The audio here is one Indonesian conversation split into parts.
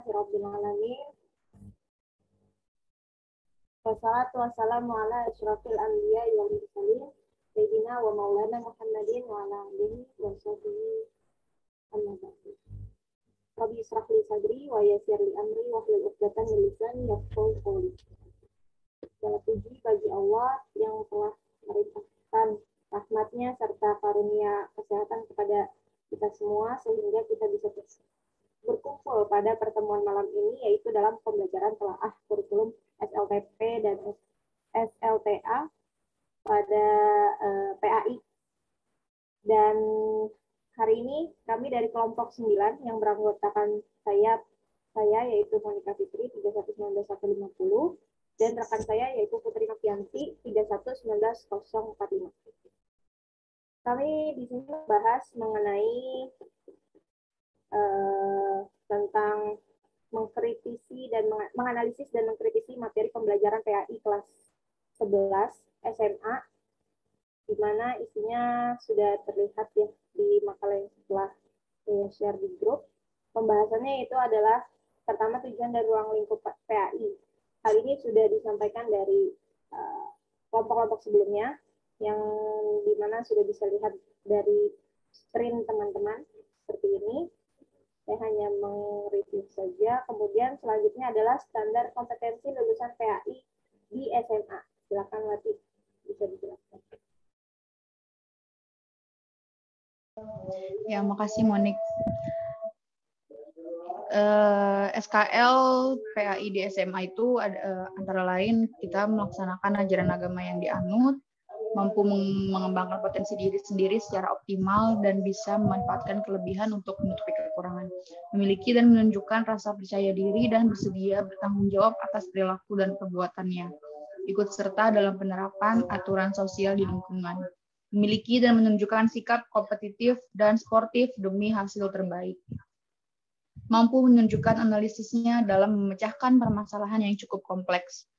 Rabbil alamin. Wassalatu wassalamu ala asyrafil anbiya wal mursalin sayyidina wa maulana Muhammadin wa ala alihi wa sahbihi amma ba'du. Rabbi israh li sadri wa yassir li amri wa hlul 'uqdatam min lisani yafqahu qawli. Segala puji bagi Allah yang telah melimpahkan rahmatnya serta karunia kesehatan kepada kita semua sehingga kita bisa berkumpul pada pertemuan malam ini, yaitu dalam pembelajaran telaah kurikulum SLTP dan SLTA pada PAI. Dan hari ini kami dari kelompok 9 yang beranggotakan saya yaitu Monika Fitri 3119150 dan rekan saya yaitu Putri Novianti 3119045. Kami di sini membahas mengenai tentang mengkritisi dan menganalisis dan mengkritisi materi pembelajaran PAI kelas 11 SMA, di mana isinya sudah terlihat ya di makalah yang setelah saya share di grup. Pembahasannya itu adalah pertama tujuan dan ruang lingkup PAI. Hal ini sudah disampaikan dari kelompok-kelompok sebelumnya, yang dimana sudah bisa lihat dari screen teman-teman seperti ini. Saya hanya mereview saja. Kemudian selanjutnya adalah standar kompetensi lulusan PAI di SMA. Silakan Wati, bisa dijelaskan. Ya, makasih Monik. SKL PAI di SMA itu antara lain kita melaksanakan ajaran agama yang dianut, mampu mengembangkan potensi diri sendiri secara optimal dan bisa memanfaatkan kelebihan untuk menutupi kekurangan, memiliki dan menunjukkan rasa percaya diri dan bersedia bertanggung jawab atas perilaku dan perbuatannya, ikut serta dalam penerapan aturan sosial di lingkungan, memiliki dan menunjukkan sikap kompetitif dan sportif demi hasil terbaik, mampu menunjukkan analisisnya dalam memecahkan permasalahan yang cukup kompleks,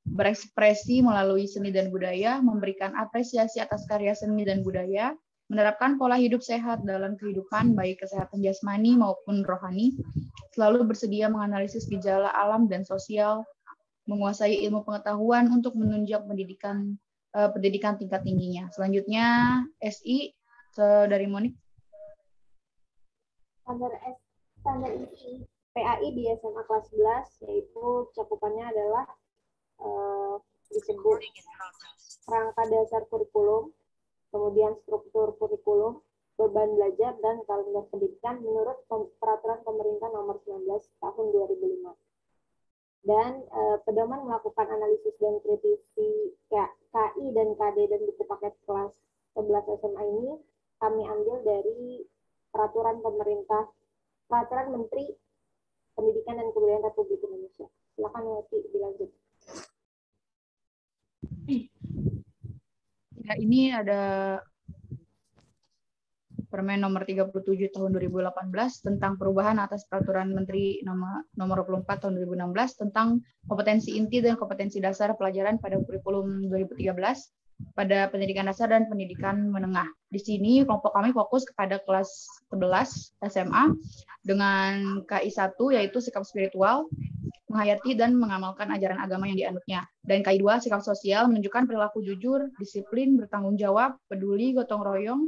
berekspresi melalui seni dan budaya, memberikan apresiasi atas karya seni dan budaya, menerapkan pola hidup sehat dalam kehidupan baik kesehatan jasmani maupun rohani, selalu bersedia menganalisis gejala alam dan sosial, menguasai ilmu pengetahuan untuk menunjang pendidikan tingkat tingginya. Selanjutnya SI dari Monik. Standar isi PAI di SMA kelas 11 yaitu cakupannya adalah disebut rangka dasar kurikulum, kemudian struktur kurikulum, beban belajar, dan kalender pendidikan menurut peraturan pemerintah nomor 19 tahun 2005. Dan pedoman melakukan analisis dan kritisi KI dan KD dan buku paket kelas 11 SMA ini kami ambil dari peraturan Menteri Pendidikan dan Kebudayaan Republik Indonesia. Silakan Wati dilanjut. Ya, ini ada Permen nomor 37 tahun 2018 tentang perubahan atas peraturan Menteri nomor 24 tahun 2016 tentang kompetensi inti dan kompetensi dasar pelajaran pada kurikulum 2013 pada pendidikan dasar dan pendidikan menengah. Di sini kelompok kami fokus kepada kelas 11 SMA dengan KI 1 yaitu sikap spiritual, menghayati dan mengamalkan ajaran agama yang dianutnya. Dan KI 2 sikap sosial menunjukkan perilaku jujur, disiplin, bertanggung jawab, peduli, gotong royong,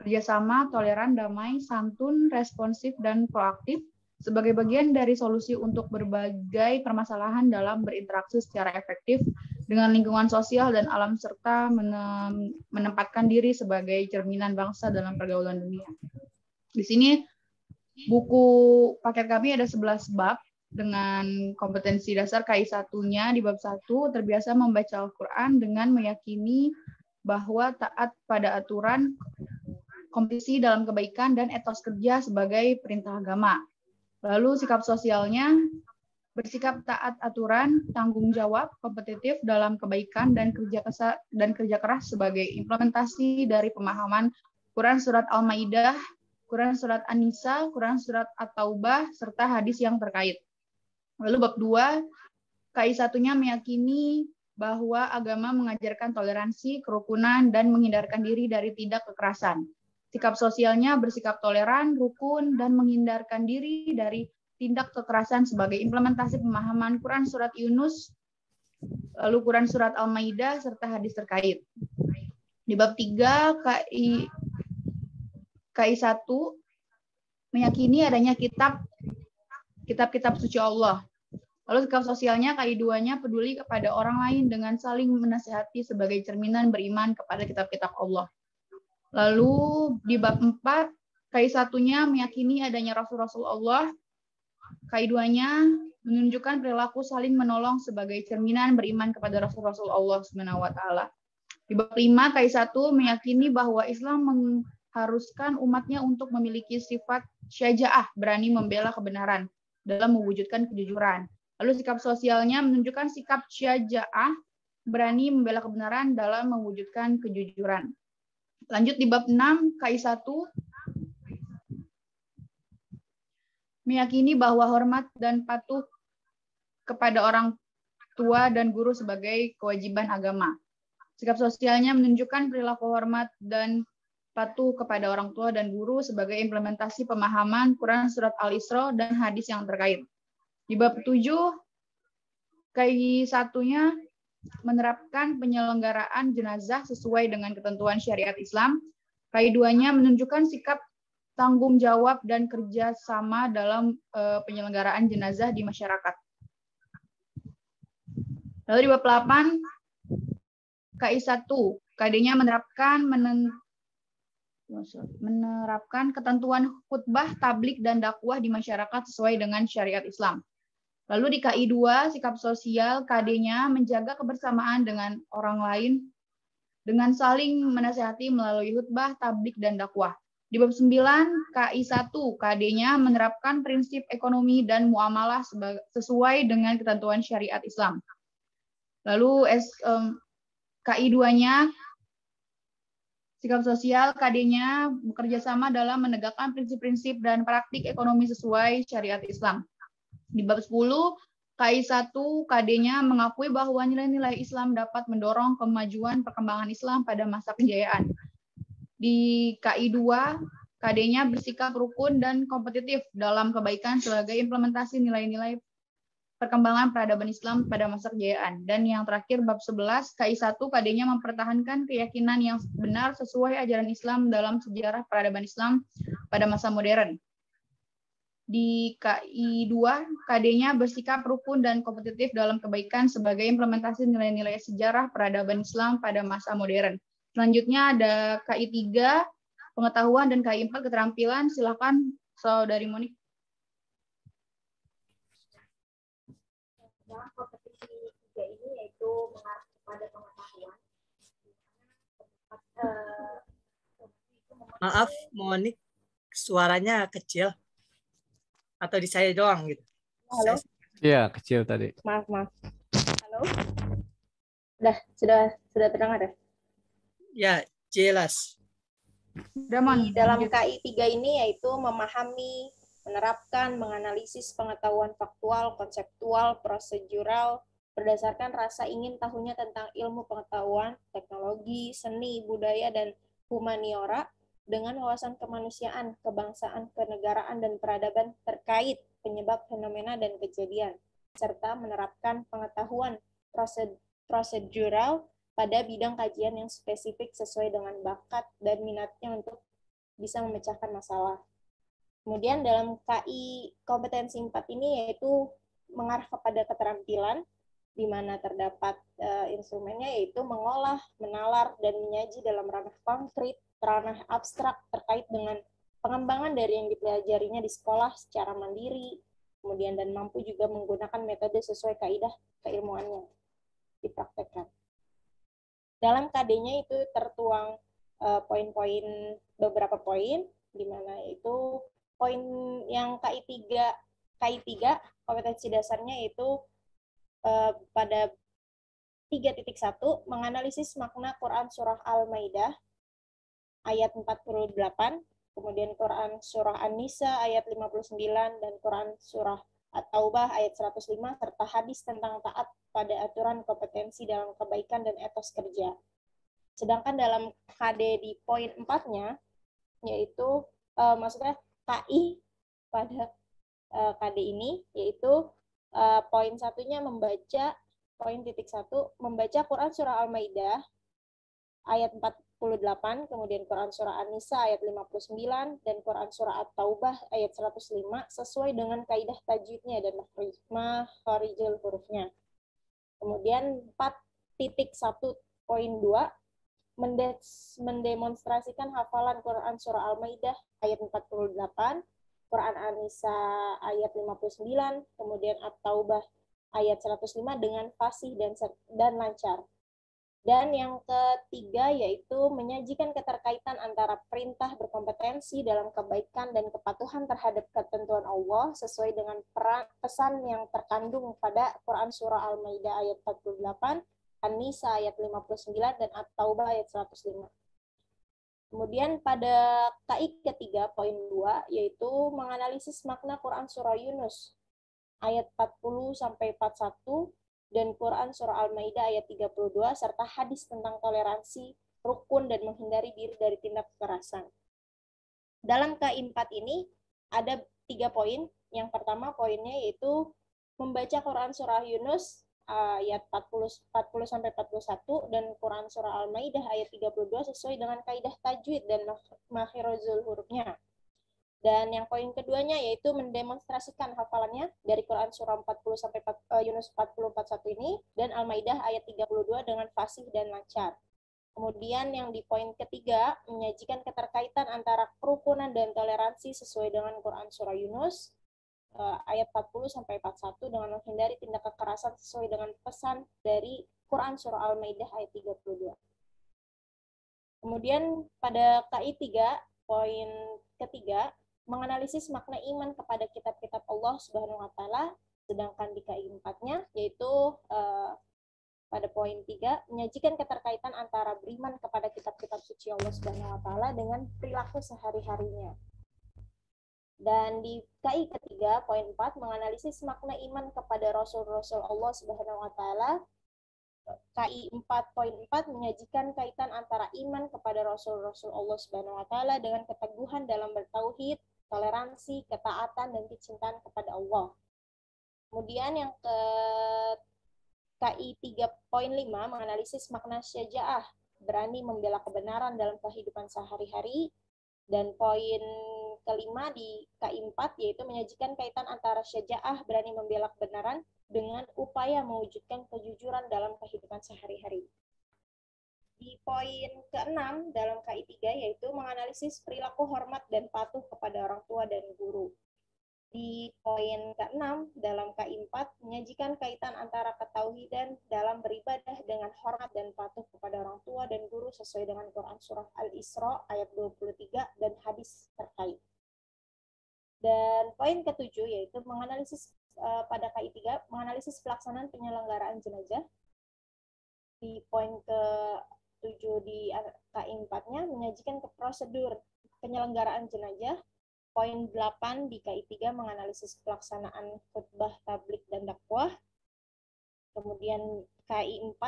kerjasama, toleran, damai, santun, responsif, dan proaktif sebagai bagian dari solusi untuk berbagai permasalahan dalam berinteraksi secara efektif dengan lingkungan sosial dan alam serta menempatkan diri sebagai cerminan bangsa dalam pergaulan dunia. Di sini buku paket kami ada 11 bab dengan kompetensi dasar KI 1-nya di bab 1 terbiasa membaca Al-Quran dengan meyakini bahwa taat pada aturan, kompetisi dalam kebaikan, dan etos kerja sebagai perintah agama. Lalu sikap sosialnya bersikap taat aturan, tanggung jawab, kompetitif dalam kebaikan, dan kerja keras sebagai implementasi dari pemahaman Quran Surat Al-Maidah, Quran Surat An-Nisa, Quran Surat At-Taubah, serta hadis yang terkait. Lalu bab 2, KI 1-nya meyakini bahwa agama mengajarkan toleransi, kerukunan, dan menghindarkan diri dari tindak kekerasan. Sikap sosialnya bersikap toleran, rukun, dan menghindarkan diri dari tindak kekerasan sebagai implementasi pemahaman Quran Surat Yunus, lalu Quran Surat Al-Maidah, serta hadis terkait. Di bab 3, KI 1 meyakini adanya kitab-kitab suci Allah. Lalu sikap sosialnya, KI 2-nya peduli kepada orang lain dengan saling menasihati sebagai cerminan beriman kepada kitab-kitab Allah. Lalu di bab 4, KI 1-nya meyakini adanya Rasul-Rasul Allah. KI 2-nya menunjukkan perilaku saling menolong sebagai cerminan beriman kepada Rasul-Rasul Allah Subhanahu wa taala. Di bab 5, KI 1 meyakini bahwa Islam mengharuskan umatnya untuk memiliki sifat syaja'ah, berani membela kebenaran dalam mewujudkan kejujuran. Lalu sikap sosialnya menunjukkan sikap syaja'ah, berani membela kebenaran dalam mewujudkan kejujuran. Lanjut di bab 6, KI 1 meyakini bahwa hormat dan patuh kepada orang tua dan guru sebagai kewajiban agama. Sikap sosialnya menunjukkan perilaku hormat dan patuh kepada orang tua dan guru sebagai implementasi pemahaman Quran Surat Al-Isra dan hadis yang terkait. Di bab 7, KI 1-nya menerapkan penyelenggaraan jenazah sesuai dengan ketentuan syariat Islam. KI 2-nya menunjukkan sikap tanggung jawab dan kerja sama dalam penyelenggaraan jenazah di masyarakat. Lalu di bab 8, KI 1, KD-nya menerapkan ketentuan khutbah, tablik, dan dakwah di masyarakat sesuai dengan syariat Islam. Lalu di KI 2, sikap sosial, KD-nya menjaga kebersamaan dengan orang lain dengan saling menasihati melalui khutbah, tablik, dan dakwah. Di bab 9, KI 1, KD-nya menerapkan prinsip ekonomi dan muamalah sesuai dengan ketentuan syariat Islam. Lalu KI 2-nya, sikap sosial, KD-nya bekerja sama dalam menegakkan prinsip-prinsip dan praktik ekonomi sesuai syariat Islam. Di bab 10, KI 1, KD-nya mengakui bahwa nilai-nilai Islam dapat mendorong kemajuan perkembangan Islam pada masa kejayaan. Di KI 2, KD-nya bersikap rukun dan kompetitif dalam kebaikan sebagai implementasi nilai-nilai perkembangan peradaban Islam pada masa kejayaan. Dan yang terakhir, bab 11, KI 1, KD-nya mempertahankan keyakinan yang benar sesuai ajaran Islam dalam sejarah peradaban Islam pada masa modern. Di KI 2, KD-nya bersikap rukun dan kompetitif dalam kebaikan sebagai implementasi nilai-nilai sejarah peradaban Islam pada masa modern. Selanjutnya ada KI 3, pengetahuan, dan KI 4, keterampilan. Silakan Saudari Monik. Dalam kompetisi 3 ini yaitu mengarah kepada pengetahuan. Maaf, Monik, suaranya kecil. Atau di saya doang gitu? Halo? Iya, kecil tadi. Maaf. Halo? Sudah terdengar ya? Ya, jelas. Di dalam KI 3 ini yaitu memahami, menerapkan, menganalisis pengetahuan faktual, konseptual, prosedural, berdasarkan rasa ingin tahunya tentang ilmu pengetahuan, teknologi, seni, budaya, dan humaniora, dengan wawasan kemanusiaan, kebangsaan, kenegaraan, dan peradaban terkait penyebab fenomena dan kejadian, serta menerapkan pengetahuan prosedural pada bidang kajian yang spesifik sesuai dengan bakat dan minatnya untuk bisa memecahkan masalah. Kemudian dalam KI kompetensi 4 ini yaitu mengarah kepada keterampilan, di mana terdapat instrumennya yaitu mengolah, menalar, dan menyaji dalam ranah konkret, ranah abstrak terkait dengan pengembangan dari yang dipelajarinya di sekolah secara mandiri, kemudian dan mampu juga menggunakan metode sesuai kaidah keilmuannya dipraktekkan. Dalam KD-nya itu tertuang beberapa poin, di mana itu poin yang KI 3 kompetensi dasarnya itu pada 3.1 menganalisis makna Quran Surah Al-Maidah ayat 48, kemudian Quran Surah An-Nisa ayat 59, dan Quran Surah At-Taubah ayat 105, serta hadis tentang taat pada aturan kompetensi dalam kebaikan dan etos kerja. Sedangkan dalam KD di poin 4-nya, yaitu maksudnya KI pada KD ini, yaitu poin satunya poin titik 1, membaca Quran Surah Al-Maidah ayat 48, kemudian Quran Surah An-Nisa ayat 59, dan Quran Surah At-Taubah ayat 105 sesuai dengan kaidah tajwidnya dan makharijul hurufnya. Kemudian 4.1.2 mendemonstrasikan hafalan Quran Surah Al-Maidah ayat 48, Quran An-Nisa ayat 59, kemudian At-Taubah ayat 105 dengan fasih dan lancar. Dan yang ketiga yaitu menyajikan keterkaitan antara perintah berkompetensi dalam kebaikan dan kepatuhan terhadap ketentuan Allah sesuai dengan pesan yang terkandung pada Quran Surah Al-Maidah ayat 48, An-Nisa ayat 59, dan At-Taubah ayat 105. Kemudian pada KI ketiga, poin 2, yaitu menganalisis makna Quran Surah Yunus ayat 40-41, dan Quran Surah Al-Maidah ayat 32, serta hadis tentang toleransi, rukun, dan menghindari diri dari tindak kekerasan. Dalam KI 4 ini ada 3 poin. Yang pertama poinnya yaitu membaca Quran Surah Yunus ayat 40-41 dan Quran Surah Al-Maidah ayat 32 sesuai dengan kaidah tajwid dan makharijul hurufnya. Dan yang poin keduanya yaitu mendemonstrasikan hafalannya dari Quran Surah Yunus 40-41 ini dan Al-Maidah ayat 32 dengan fasih dan lancar. Kemudian yang di poin ketiga, menyajikan keterkaitan antara kerukunan dan toleransi sesuai dengan Quran Surah Yunus ayat 40-41 dengan menghindari tindak kekerasan sesuai dengan pesan dari Quran Surah Al-Maidah ayat 32. Kemudian pada KI 3, poin ketiga, menganalisis makna iman kepada kitab-kitab Allah Subhanahu wa taala, sedangkan di KI 4-nya yaitu pada poin 3, menyajikan keterkaitan antara beriman kepada kitab-kitab suci Allah Subhanahu wa taala dengan perilaku sehari-harinya. Dan di KI ketiga, poin 4, menganalisis makna iman kepada Rasul-Rasul Allah Subhanahu wa taala. KI 4.4 menyajikan kaitan antara iman kepada Rasul-Rasul Allah Subhanahu wa taala dengan keteguhan dalam bertauhid, toleransi, ketaatan, dan kecintaan kepada Allah. Kemudian yang ke KI 3.5 menganalisis makna syaja'ah, berani membela kebenaran dalam kehidupan sehari-hari. Dan poin kelima di KI 4 yaitu menyajikan kaitan antara syaja'ah, berani membela kebenaran, dengan upaya mewujudkan kejujuran dalam kehidupan sehari-hari. Di poin ke-6 dalam KI 3 yaitu menganalisis perilaku hormat dan patuh kepada orang tua dan guru. Di poin ke-6 dalam KI 4 menyajikan kaitan antara ketauhidan dalam beribadah dengan hormat dan patuh kepada orang tua dan guru sesuai dengan Quran Surah Al-Isra ayat 23 dan hadis terkait. Dan poin ke-7 yaitu menganalisis pada KI 3, menganalisis pelaksanaan penyelenggaraan jenazah. Di poin ke-7 di KI 4-nya menyajikan prosedur penyelenggaraan jenazah. Poin 8 di KI 3 menganalisis pelaksanaan khutbah, tablik, dan dakwah. Kemudian KI 4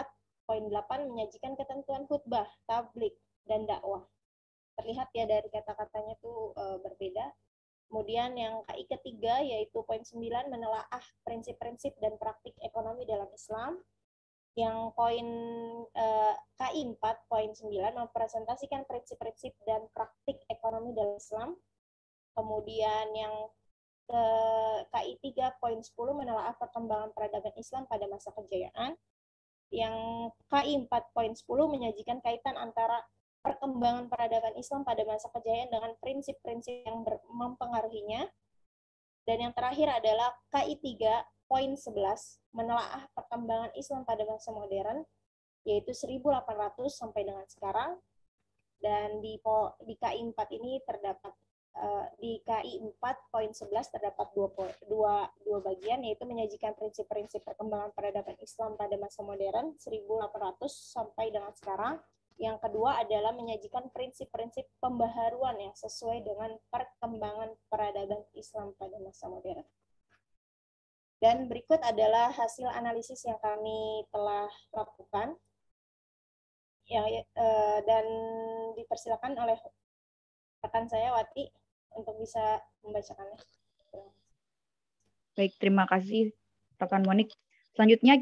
poin 8 menyajikan ketentuan khutbah, tablik, dan dakwah. Terlihat ya dari kata-katanya tuh berbeda. Kemudian yang KI ketiga yaitu poin 9 menelaah prinsip-prinsip dan praktik ekonomi dalam Islam. Yang poin KI 4 poin 9 mempresentasikan prinsip-prinsip dan praktik ekonomi dalam Islam. Kemudian yang ke KI 3 poin 10 menelaah perkembangan peradaban Islam pada masa kejayaan. Yang KI 4 poin 10 menyajikan kaitan antara perkembangan peradaban Islam pada masa kejayaan dengan prinsip-prinsip yang mempengaruhinya. Dan yang terakhir adalah KI 3 poin 11 menelaah perkembangan Islam pada masa modern, yaitu 1800 sampai dengan sekarang. Dan di KI 4 ini terdapat di KI 4 poin 11 terdapat dua bagian, yaitu menyajikan prinsip-prinsip perkembangan peradaban Islam pada masa modern 1800 sampai dengan sekarang. Yang kedua adalah menyajikan prinsip-prinsip pembaharuan yang sesuai dengan perkembangan peradaban Islam pada masa modern. Dan berikut adalah hasil analisis yang kami telah lakukan. Dan dipersilakan oleh rekan saya Wati untuk bisa membacakannya. Baik, terima kasih rekan Monik. Selanjutnya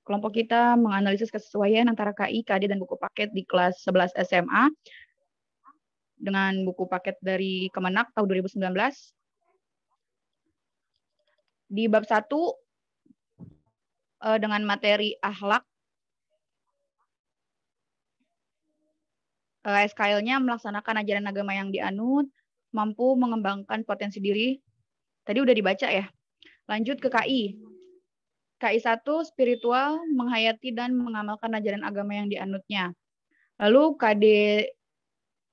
kelompok kita menganalisis kesesuaian antara KI, KD, dan buku paket di kelas 11 SMA dengan buku paket dari Kemenak tahun 2019. Di bab 1 dengan materi akhlak, SKL-nya melaksanakan ajaran agama yang dianut, mampu mengembangkan potensi diri. Tadi udah dibaca ya. Lanjut ke KI. KI 1, spiritual, menghayati dan mengamalkan ajaran agama yang dianutnya. Lalu KD,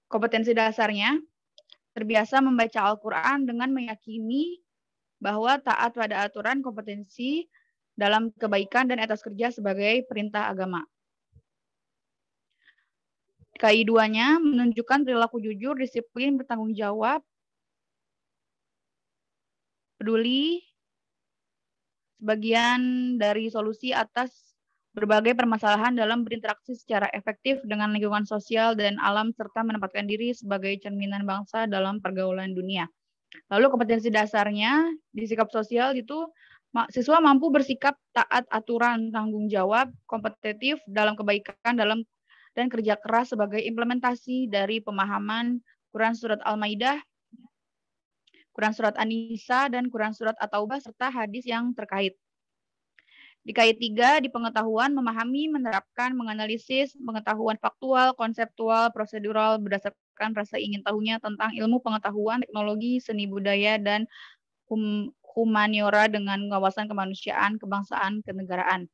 kompetensi dasarnya, terbiasa membaca Al-Quran dengan meyakini bahwa taat pada aturan kompetensi dalam kebaikan dan etos kerja sebagai perintah agama. KI 2-nya menunjukkan perilaku jujur, disiplin, bertanggung jawab, peduli, sebagian dari solusi atas berbagai permasalahan dalam berinteraksi secara efektif dengan lingkungan sosial dan alam, serta menempatkan diri sebagai cerminan bangsa dalam pergaulan dunia. Lalu kompetensi dasarnya di sikap sosial itu siswa mampu bersikap taat aturan, tanggung jawab, kompetitif dalam kebaikan dan kerja keras sebagai implementasi dari pemahaman Quran Surat Al-Maidah, Quran Surat An-Nisa, dan Quran Surat At-Taubah, serta hadis yang terkait. Di KI 3, di pengetahuan, memahami, menerapkan, menganalisis, pengetahuan faktual, konseptual, prosedural, berdasarkan rasa ingin tahunya tentang ilmu pengetahuan, teknologi, seni budaya, dan humaniora dengan wawasan kemanusiaan, kebangsaan, kenegaraan.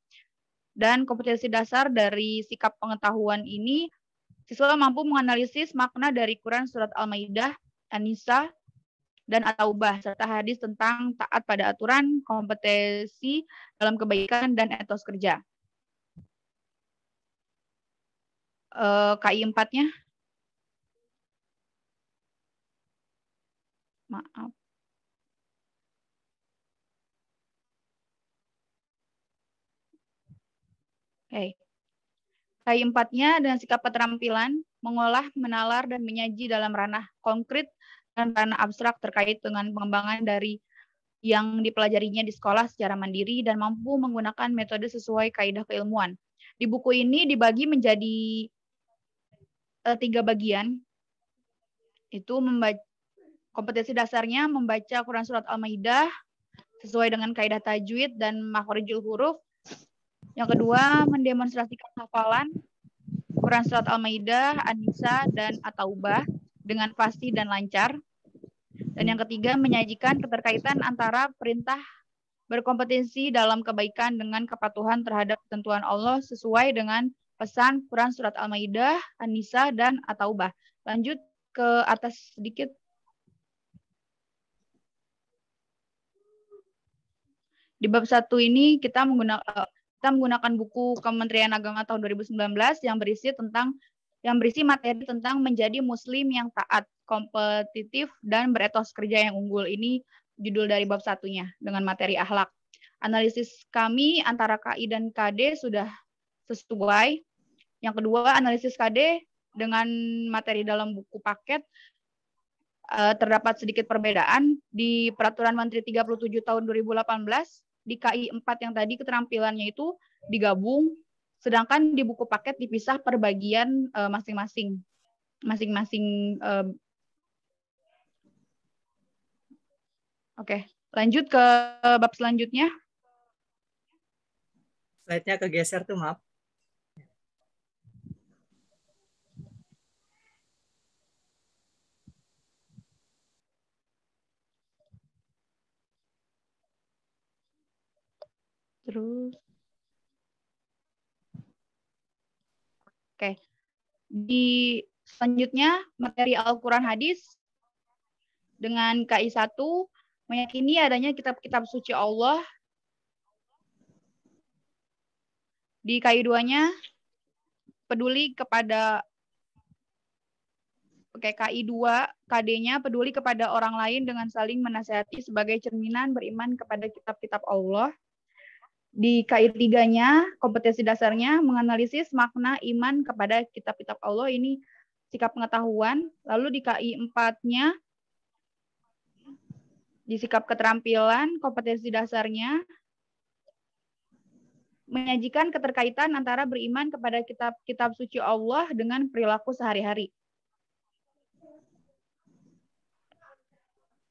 Dan kompetensi dasar dari sikap pengetahuan ini, siswa mampu menganalisis makna dari Quran Surat Al-Maidah, An-Nisa, dan At-Taubah, serta hadis tentang taat pada aturan, kompetensi dalam kebaikan, dan etos kerja. KI 4-nya. Maaf. Oke. KI 4-nya dengan sikap keterampilan, mengolah, menalar, dan menyaji dalam ranah konkret dan ranah abstrak terkait dengan pengembangan dari yang dipelajarinya di sekolah secara mandiri dan mampu menggunakan metode sesuai kaidah keilmuan. Di buku ini dibagi menjadi 3 bagian. Itu kompetensi dasarnya membaca Quran Surat Al-Maidah sesuai dengan kaidah tajwid dan makhorijul huruf. Yang kedua, mendemonstrasikan hafalan Quran Surat Al-Maidah, An-Nisa, dan At-Taubah dengan fasih dan lancar. Dan yang ketiga, menyajikan keterkaitan antara perintah berkompetensi dalam kebaikan dengan kepatuhan terhadap ketentuan Allah sesuai dengan pesan Quran Surat Al-Maidah, An-Nisa, dan At-Taubah. Lanjut ke atas sedikit. Di bab 1 ini kita menggunakan buku Kementerian Agama tahun 2019 yang berisi materi tentang menjadi muslim yang taat, kompetitif, dan beretos kerja yang unggul. Ini judul dari bab 1-nya dengan materi akhlak. Analisis kami antara KI dan KD sudah sesuai. Yang kedua, analisis KD dengan materi dalam buku paket terdapat sedikit perbedaan. Di Peraturan Menteri 37 tahun 2018, di KI 4 yang tadi keterampilannya itu digabung, sedangkan di buku paket dipisah per bagian masing-masing. Oke, lanjut ke bab selanjutnya. Slide-nya kegeser tuh, maaf. Terus. Oke. Di selanjutnya materi Al-Quran hadis dengan KI 1 meyakini adanya kitab-kitab suci Allah. Di KI 2-nya peduli kepada KI 2 KD-nya peduli kepada orang lain dengan saling menasihati sebagai cerminan beriman kepada kitab-kitab Allah. Di KI 3-nya, kompetensi dasarnya menganalisis makna iman kepada kitab-kitab Allah, ini sikap pengetahuan. Lalu di KI 4-nya, Di sikap keterampilan, kompetensi dasarnya menyajikan keterkaitan antara beriman kepada kitab suci Allah dengan perilaku sehari-hari.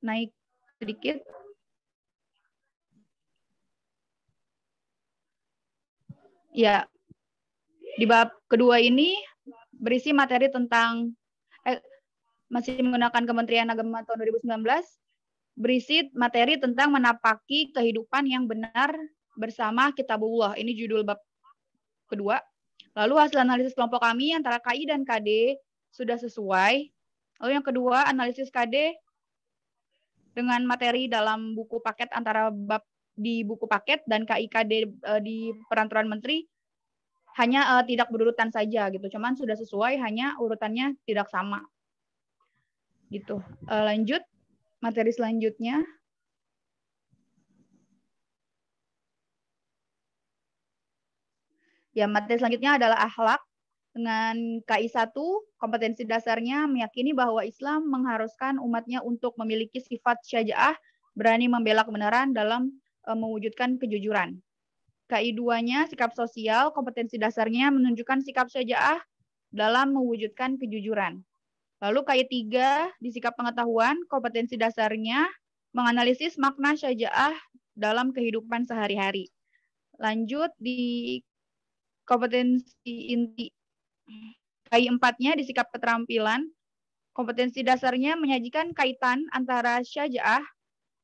Naik sedikit. Ya, di bab kedua ini berisi materi tentang masih menggunakan Kementerian Agama tahun 2019, berisi materi tentang menapaki kehidupan yang benar bersama Kitabullah. Ini judul bab kedua. Lalu hasil analisis kelompok kami antara KI dan KD sudah sesuai. Lalu yang kedua, analisis KD dengan materi dalam buku paket antara bab di buku paket dan KI-KD di peraturan menteri hanya tidak berurutan saja gitu. Cuman sudah sesuai, hanya urutannya tidak sama. Gitu. Lanjut materi selanjutnya. Ya, materi selanjutnya adalah akhlak. Dengan KI 1, kompetensi dasarnya meyakini bahwa Islam mengharuskan umatnya untuk memiliki sifat syaja'ah, berani membela kebenaran dalam mewujudkan kejujuran. KI 2-nya, sikap sosial, kompetensi dasarnya menunjukkan sikap syaja'ah dalam mewujudkan kejujuran. Lalu KI 3, di sikap pengetahuan, kompetensi dasarnya menganalisis makna syaja'ah dalam kehidupan sehari-hari. Lanjut di kompetensi inti. KI 4-nya di sikap keterampilan, kompetensi dasarnya menyajikan kaitan antara syaja'ah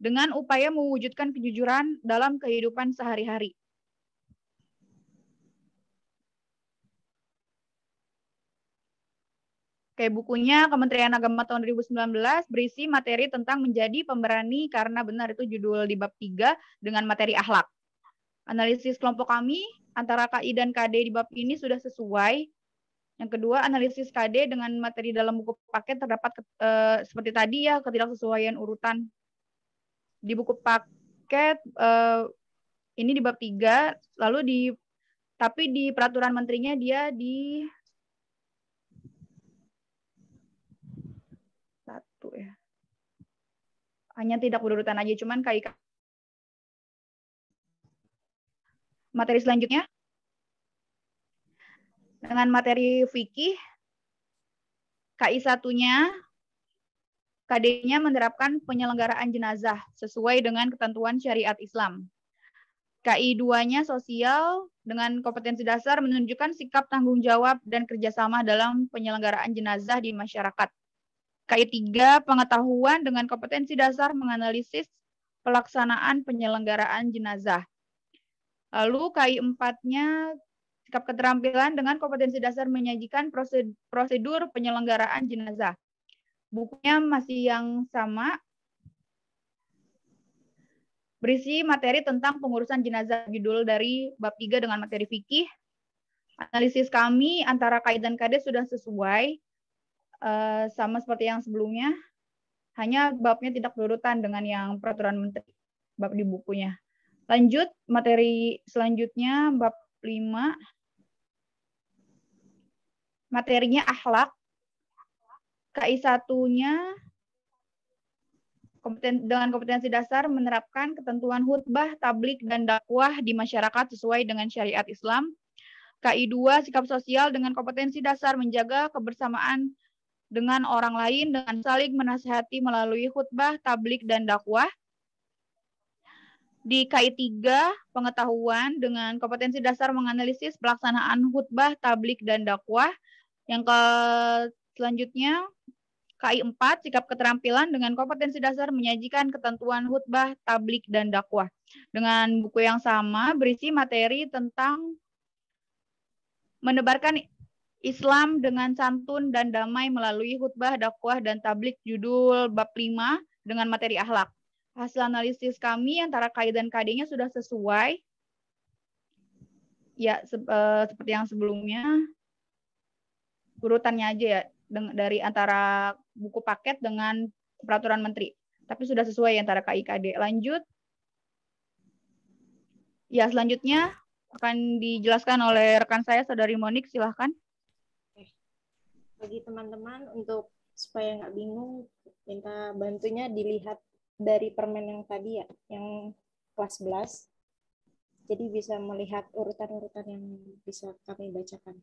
dengan upaya mewujudkan kejujuran dalam kehidupan sehari-hari. Kayak bukunya Kementerian Agama tahun 2019 berisi materi tentang menjadi pemberani karena benar, itu judul di bab 3 dengan materi akhlak. Analisis kelompok kami antara KI dan KD di bab ini sudah sesuai. Yang kedua, analisis KD dengan materi dalam buku paket terdapat seperti tadi ya, ketidaksesuaian urutan. Di buku paket ini di bab 3, lalu tapi di peraturan menterinya dia di 1 ya. Hanya tidak berurutan aja, cuman KI. Materi selanjutnya. Dengan materi fikih, KI 1-nya, KD-nya menerapkan penyelenggaraan jenazah sesuai dengan ketentuan syariat Islam. KI 2-nya sosial dengan kompetensi dasar menunjukkan sikap tanggung jawab dan kerjasama dalam penyelenggaraan jenazah di masyarakat. KI 3 pengetahuan dengan kompetensi dasar menganalisis pelaksanaan penyelenggaraan jenazah. Lalu KI 4-nya sikap keterampilan dengan kompetensi dasar menyajikan prosedur penyelenggaraan jenazah. Bukunya masih yang sama. Berisi materi tentang pengurusan jenazah, judul dari bab 3 dengan materi fikih. Analisis kami antara KI dan KD sudah sesuai, sama seperti yang sebelumnya. Hanya babnya tidak berurutan dengan yang peraturan menteri, bab di bukunya. Lanjut, materi selanjutnya, bab 5. Materinya akhlak. KI 1-nya dengan kompetensi dasar menerapkan ketentuan khutbah, tablik, dan dakwah di masyarakat sesuai dengan syariat Islam. KI 2 sikap sosial dengan kompetensi dasar menjaga kebersamaan dengan orang lain dengan saling menasihati melalui khutbah, tablik, dan dakwah. Di KI 3 pengetahuan dengan kompetensi dasar menganalisis pelaksanaan khutbah, tablik, dan dakwah. Yang selanjutnya KI 4 sikap keterampilan dengan kompetensi dasar menyajikan ketentuan khutbah, tablik, dan dakwah. Dengan buku yang sama berisi materi tentang menebarkan Islam dengan santun dan damai melalui khutbah, dakwah, dan tablik, judul bab 5 dengan materi akhlak. Hasil analisis kami antara KI dan KD-nya sudah sesuai. Ya, seperti yang sebelumnya. Urutannya aja ya, dari antara buku paket dengan peraturan menteri. Tapi sudah sesuai antara KI KD. Lanjut. Ya, selanjutnya akan dijelaskan oleh rekan saya, Saudari Monik, silahkan. Bagi teman-teman, untuk supaya nggak bingung, minta bantunya dilihat dari permen yang tadi ya, yang kelas 11. Jadi bisa melihat urutan-urutan yang bisa kami bacakan.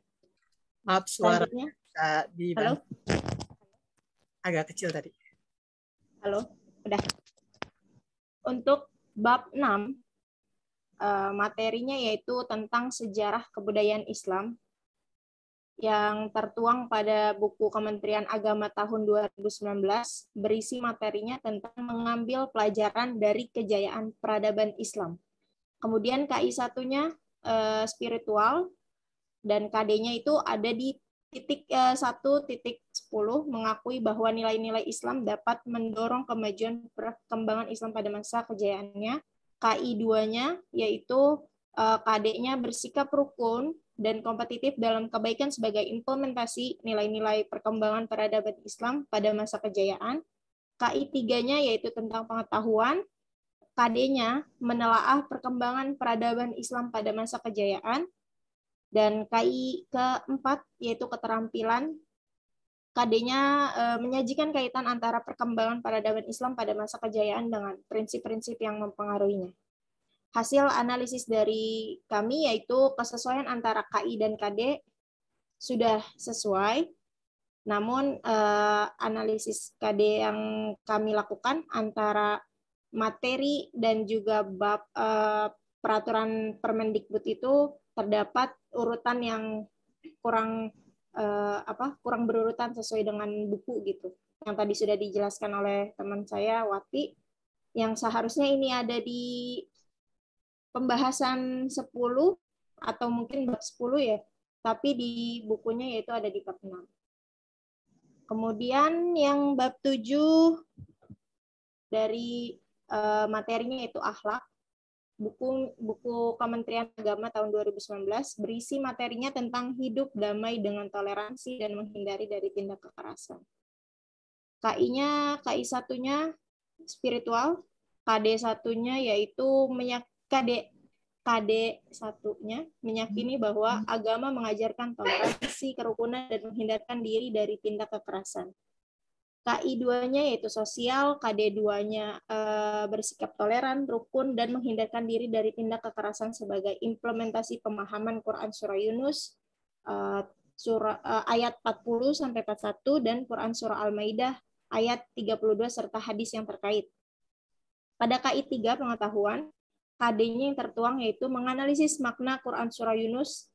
Maaf, suara Selanjutnya, dibantu. Agak kecil tadi. halo, udah. Untuk bab 6, materinya yaitu tentang sejarah kebudayaan Islam yang tertuang pada buku Kementerian Agama tahun 2019, berisi materinya tentang mengambil pelajaran dari kejayaan peradaban Islam. Kemudian KI satunya spiritual, dan KD-nya itu ada di titik 1.10, mengakui bahwa nilai-nilai Islam dapat mendorong kemajuan perkembangan Islam pada masa kejayaannya. KI 2-nya yaitu KD-nya bersikap rukun dan kompetitif dalam kebaikan sebagai implementasi nilai-nilai perkembangan peradaban Islam pada masa kejayaan. KI 3-nya yaitu tentang pengetahuan. KD-nya menelaah perkembangan peradaban Islam pada masa kejayaan. Dan KI keempat yaitu keterampilan. KD-nya menyajikan kaitan antara perkembangan peradaban Islam pada masa kejayaan dengan prinsip-prinsip yang mempengaruhinya. Hasil analisis dari kami yaitu kesesuaian antara KI dan KD sudah sesuai. Namun analisis KD yang kami lakukan antara materi dan juga bab peraturan Permendikbud itu terdapat urutan yang kurang berurutan sesuai dengan buku gitu. Yang tadi sudah dijelaskan oleh teman saya Wati, yang seharusnya ini ada di pembahasan 10 atau mungkin bab 10 ya, tapi di bukunya yaitu ada di bab 6. Kemudian yang bab 7 dari materinya yaitu akhlak. Buku Kementerian Agama tahun 2019 berisi materinya tentang hidup damai dengan toleransi dan menghindari dari tindak kekerasan. KI-nya, KI satunya spiritual, KD satunya yaitu KD satunya meyakini bahwa agama mengajarkan toleransi, kerukunan, dan menghindarkan diri dari tindak kekerasan. KI 2-nya yaitu sosial, KD 2-nya bersikap toleran, rukun, dan menghindarkan diri dari tindak kekerasan sebagai implementasi pemahaman Quran Surah Yunus ayat 40-41 dan Quran Surah Al-Maidah ayat 32 serta hadis yang terkait. Pada KI 3 pengetahuan, KD-nya yang tertuang yaitu menganalisis makna Quran Surah Yunus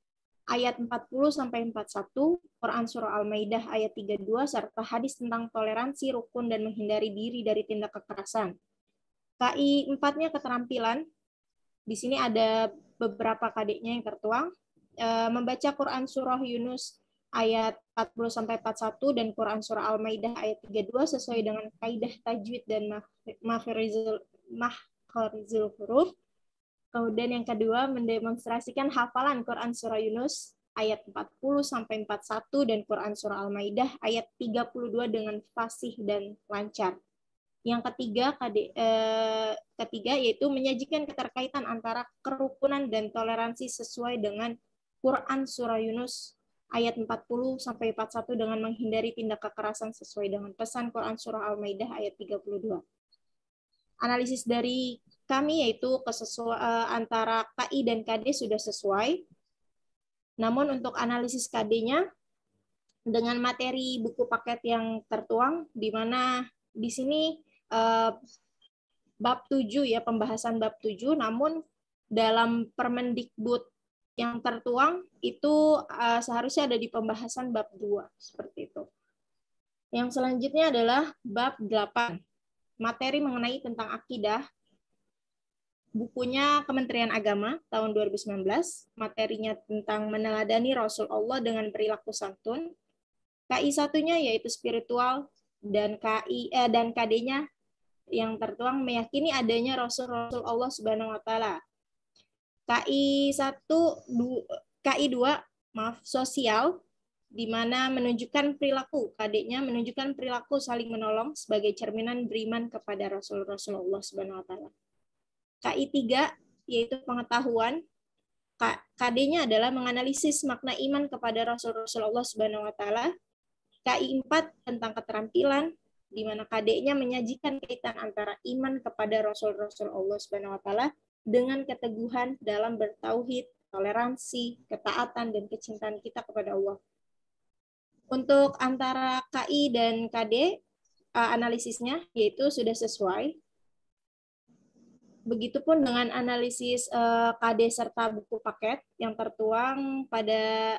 ayat 40-41, Quran Surah Al-Maidah ayat 32, serta hadis tentang toleransi, rukun, dan menghindari diri dari tindak kekerasan. KI 4-nya keterampilan. Di sini ada beberapa KD-nya yang tertuang. Membaca Quran Surah Yunus ayat 40-41 dan Quran Surah Al-Maidah ayat 32 sesuai dengan kaidah tajwid dan makharizul huruf. Kemudian yang kedua, mendemonstrasikan hafalan Quran Surah Yunus ayat 40-41 dan Quran Surah Al-Maidah ayat 32 dengan fasih dan lancar. Yang ketiga yaitu menyajikan keterkaitan antara kerukunan dan toleransi sesuai dengan Quran Surah Yunus ayat 40-41 dengan menghindari tindak kekerasan sesuai dengan pesan Quran Surah Al-Maidah ayat 32. Analisis dari kami yaitu antara KI dan KD sudah sesuai. Namun untuk analisis KD-nya dengan materi buku paket yang tertuang, di mana di sini bab 7 ya, pembahasan bab 7, namun dalam Permendikbud yang tertuang itu seharusnya ada di pembahasan bab 2 seperti itu. Yang selanjutnya adalah bab 8, materi mengenai tentang akidah. Bukunya Kementerian Agama tahun 2019, materinya tentang meneladani Rasul Allah dengan perilaku santun. KI satunya yaitu spiritual, dan KD-nya yang tertuang meyakini adanya Rasul Allah Subhanahu wa taala. KI 2 sosial, di mana menunjukkan perilaku, KD-nya menunjukkan perilaku saling menolong sebagai cerminan beriman kepada Rasulullah Subhanahu wa taala. KI 3 yaitu pengetahuan, KD-nya adalah menganalisis makna iman kepada Rasulullah Subhanahu wa taala. KI 4 tentang keterampilan, di mana KD-nya menyajikan kaitan antara iman kepada Rasul-Rasul Allah Subhanahu wa taala dengan keteguhan dalam bertauhid, toleransi, ketaatan dan kecintaan kita kepada Allah. Untuk antara KI dan KD, analisisnya yaitu sudah sesuai. Begitupun dengan analisis KD serta buku paket yang tertuang pada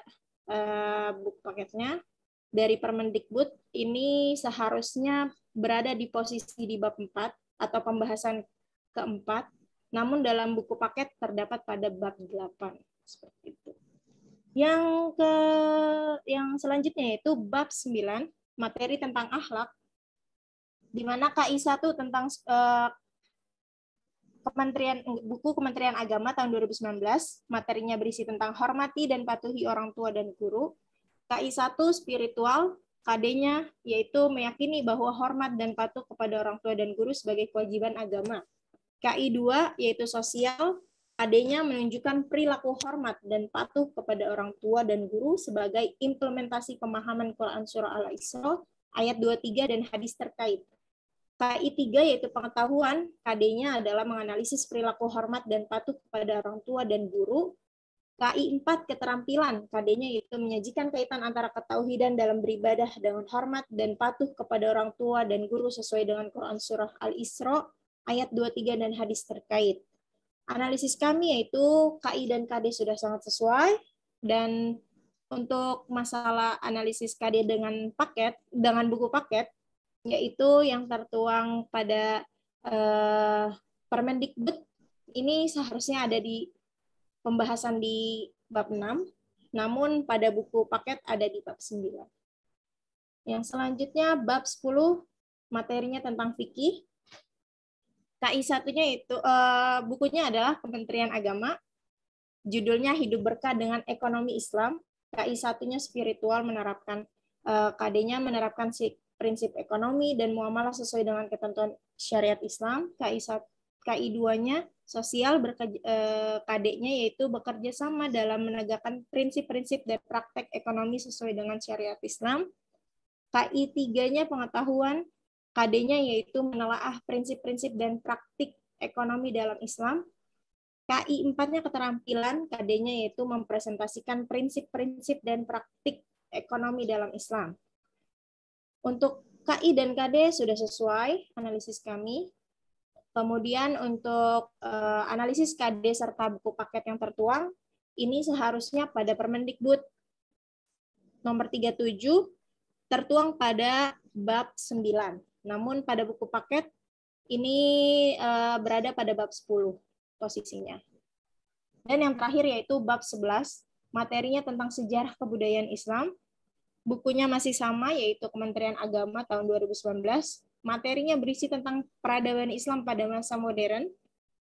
buku paketnya dari Permendikbud ini seharusnya berada di posisi di bab 4 atau pembahasan keempat, namun dalam buku paket terdapat pada bab 8 seperti itu. Yang selanjutnya yaitu bab 9, materi tentang akhlak, di mana KI 1 tentang buku Kementerian Agama tahun 2019, materinya berisi tentang hormati dan patuhi orang tua dan guru. KI 1 spiritual, KD-nya yaitu meyakini bahwa hormat dan patuh kepada orang tua dan guru sebagai kewajiban agama. KI 2 yaitu sosial, KD-nya menunjukkan perilaku hormat dan patuh kepada orang tua dan guru sebagai implementasi pemahaman Quran Surah Al-Isra ayat 23 dan hadis terkait. KI 3 yaitu pengetahuan, KD-nya adalah menganalisis perilaku hormat dan patuh kepada orang tua dan guru. KI 4 keterampilan, KD-nya yaitu menyajikan kaitan antara ketauhidan dalam beribadah dengan hormat dan patuh kepada orang tua dan guru sesuai dengan Quran Surah Al-Isra ayat 23 dan hadis terkait. Analisis kami yaitu KI dan KD sudah sangat sesuai, dan untuk masalah analisis KD dengan buku paket, yaitu yang tertuang pada Permendikbud, ini seharusnya ada di pembahasan di bab 6, namun pada buku paket ada di bab 9. Yang selanjutnya bab 10, materinya tentang fikih. KI 1-nya itu bukunya adalah Kementerian Agama. Judulnya Hidup Berkah dengan Ekonomi Islam. KI 1-nya spiritual, menerapkan KD-nya menerapkan prinsip ekonomi dan muamalah sesuai dengan ketentuan syariat Islam. KI 2-nya sosial, KD-nya yaitu bekerja sama dalam menegakkan prinsip-prinsip dan praktek ekonomi sesuai dengan syariat Islam. KI 3-nya pengetahuan, KD-nya yaitu menelaah prinsip-prinsip dan praktik ekonomi dalam Islam. KI 4-nya keterampilan, KD-nya yaitu mempresentasikan prinsip-prinsip dan praktik ekonomi dalam Islam. Untuk KI dan KD sudah sesuai analisis kami. Kemudian untuk analisis KD serta buku paket yang tertuang, ini seharusnya pada Permendikbud nomor 37 tertuang pada bab 9. Namun pada buku paket ini berada pada bab 10 posisinya. Dan yang terakhir yaitu bab 11, materinya tentang sejarah kebudayaan Islam. Bukunya masih sama, yaitu Kementerian Agama tahun 2019. Materinya berisi tentang peradaban Islam pada masa modern.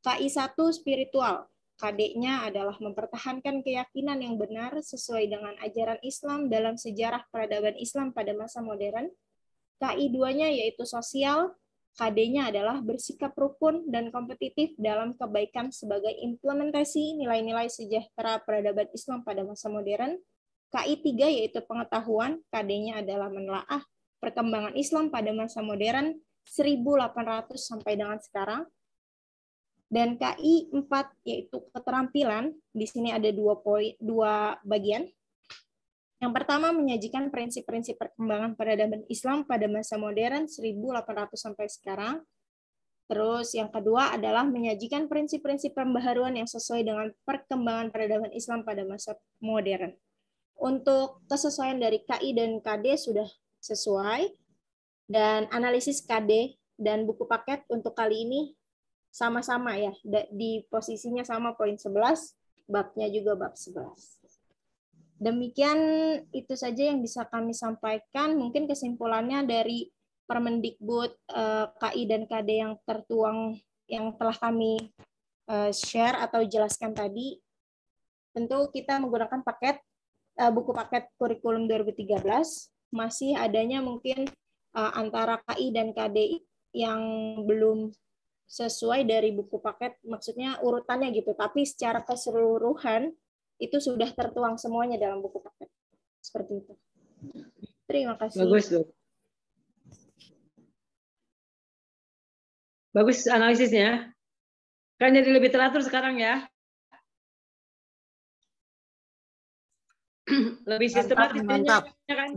KI 1 spiritual, KD-nya adalah mempertahankan keyakinan yang benar sesuai dengan ajaran Islam dalam sejarah peradaban Islam pada masa modern. KI 2-nya yaitu sosial, KD-nya adalah bersikap rukun dan kompetitif dalam kebaikan sebagai implementasi nilai-nilai sejahtera peradaban Islam pada masa modern. KI 3 yaitu pengetahuan, KD-nya adalah menelaah perkembangan Islam pada masa modern 1800 sampai dengan sekarang. Dan KI 4 yaitu keterampilan, di sini ada dua bagian. Yang pertama menyajikan prinsip-prinsip perkembangan peradaban Islam pada masa modern 1800 sampai sekarang. Terus yang kedua adalah menyajikan prinsip-prinsip pembaharuan yang sesuai dengan perkembangan peradaban Islam pada masa modern. Untuk kesesuaian dari KI dan KD sudah sesuai, dan analisis KD dan buku paket untuk kali ini sama-sama ya, di posisinya sama poin 11, babnya juga bab 11. Demikian itu saja yang bisa kami sampaikan. Mungkin kesimpulannya dari Permendikbud KI dan KD yang tertuang yang telah kami share atau jelaskan tadi, tentu kita menggunakan buku paket kurikulum 2013. Masih adanya mungkin antara KI dan KD yang belum sesuai dari buku paket, maksudnya urutannya gitu, tapi secara keseluruhan itu sudah tertuang semuanya dalam buku paket. Seperti itu. Terima kasih. Bagus, Dok. Bagus analisisnya. Kan jadi lebih teratur sekarang ya. Lebih sistematis Mantap. jadinya kan.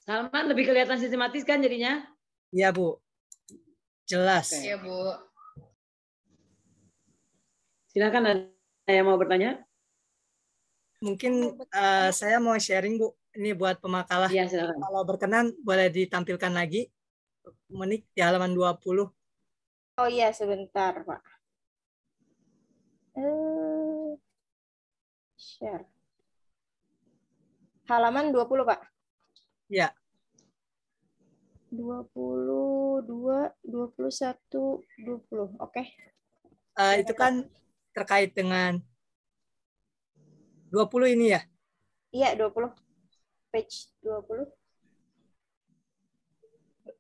Salman lebih kelihatan sistematis kan jadinya. Iya, Bu. Jelas. Oke. Iya, Bu. Silakan ada yang mau bertanya? Mungkin saya mau sharing, Bu. Ini buat pemakalah. Iya, silakan. Kalau berkenan, boleh ditampilkan lagi. Monik di halaman 20. Oh iya, sebentar, Pak. Share. Halaman 20, Pak. Ya, 22, 21, 20. Oke. itu kan terkait dengan 20 ini ya. Iya, 20. Page 20.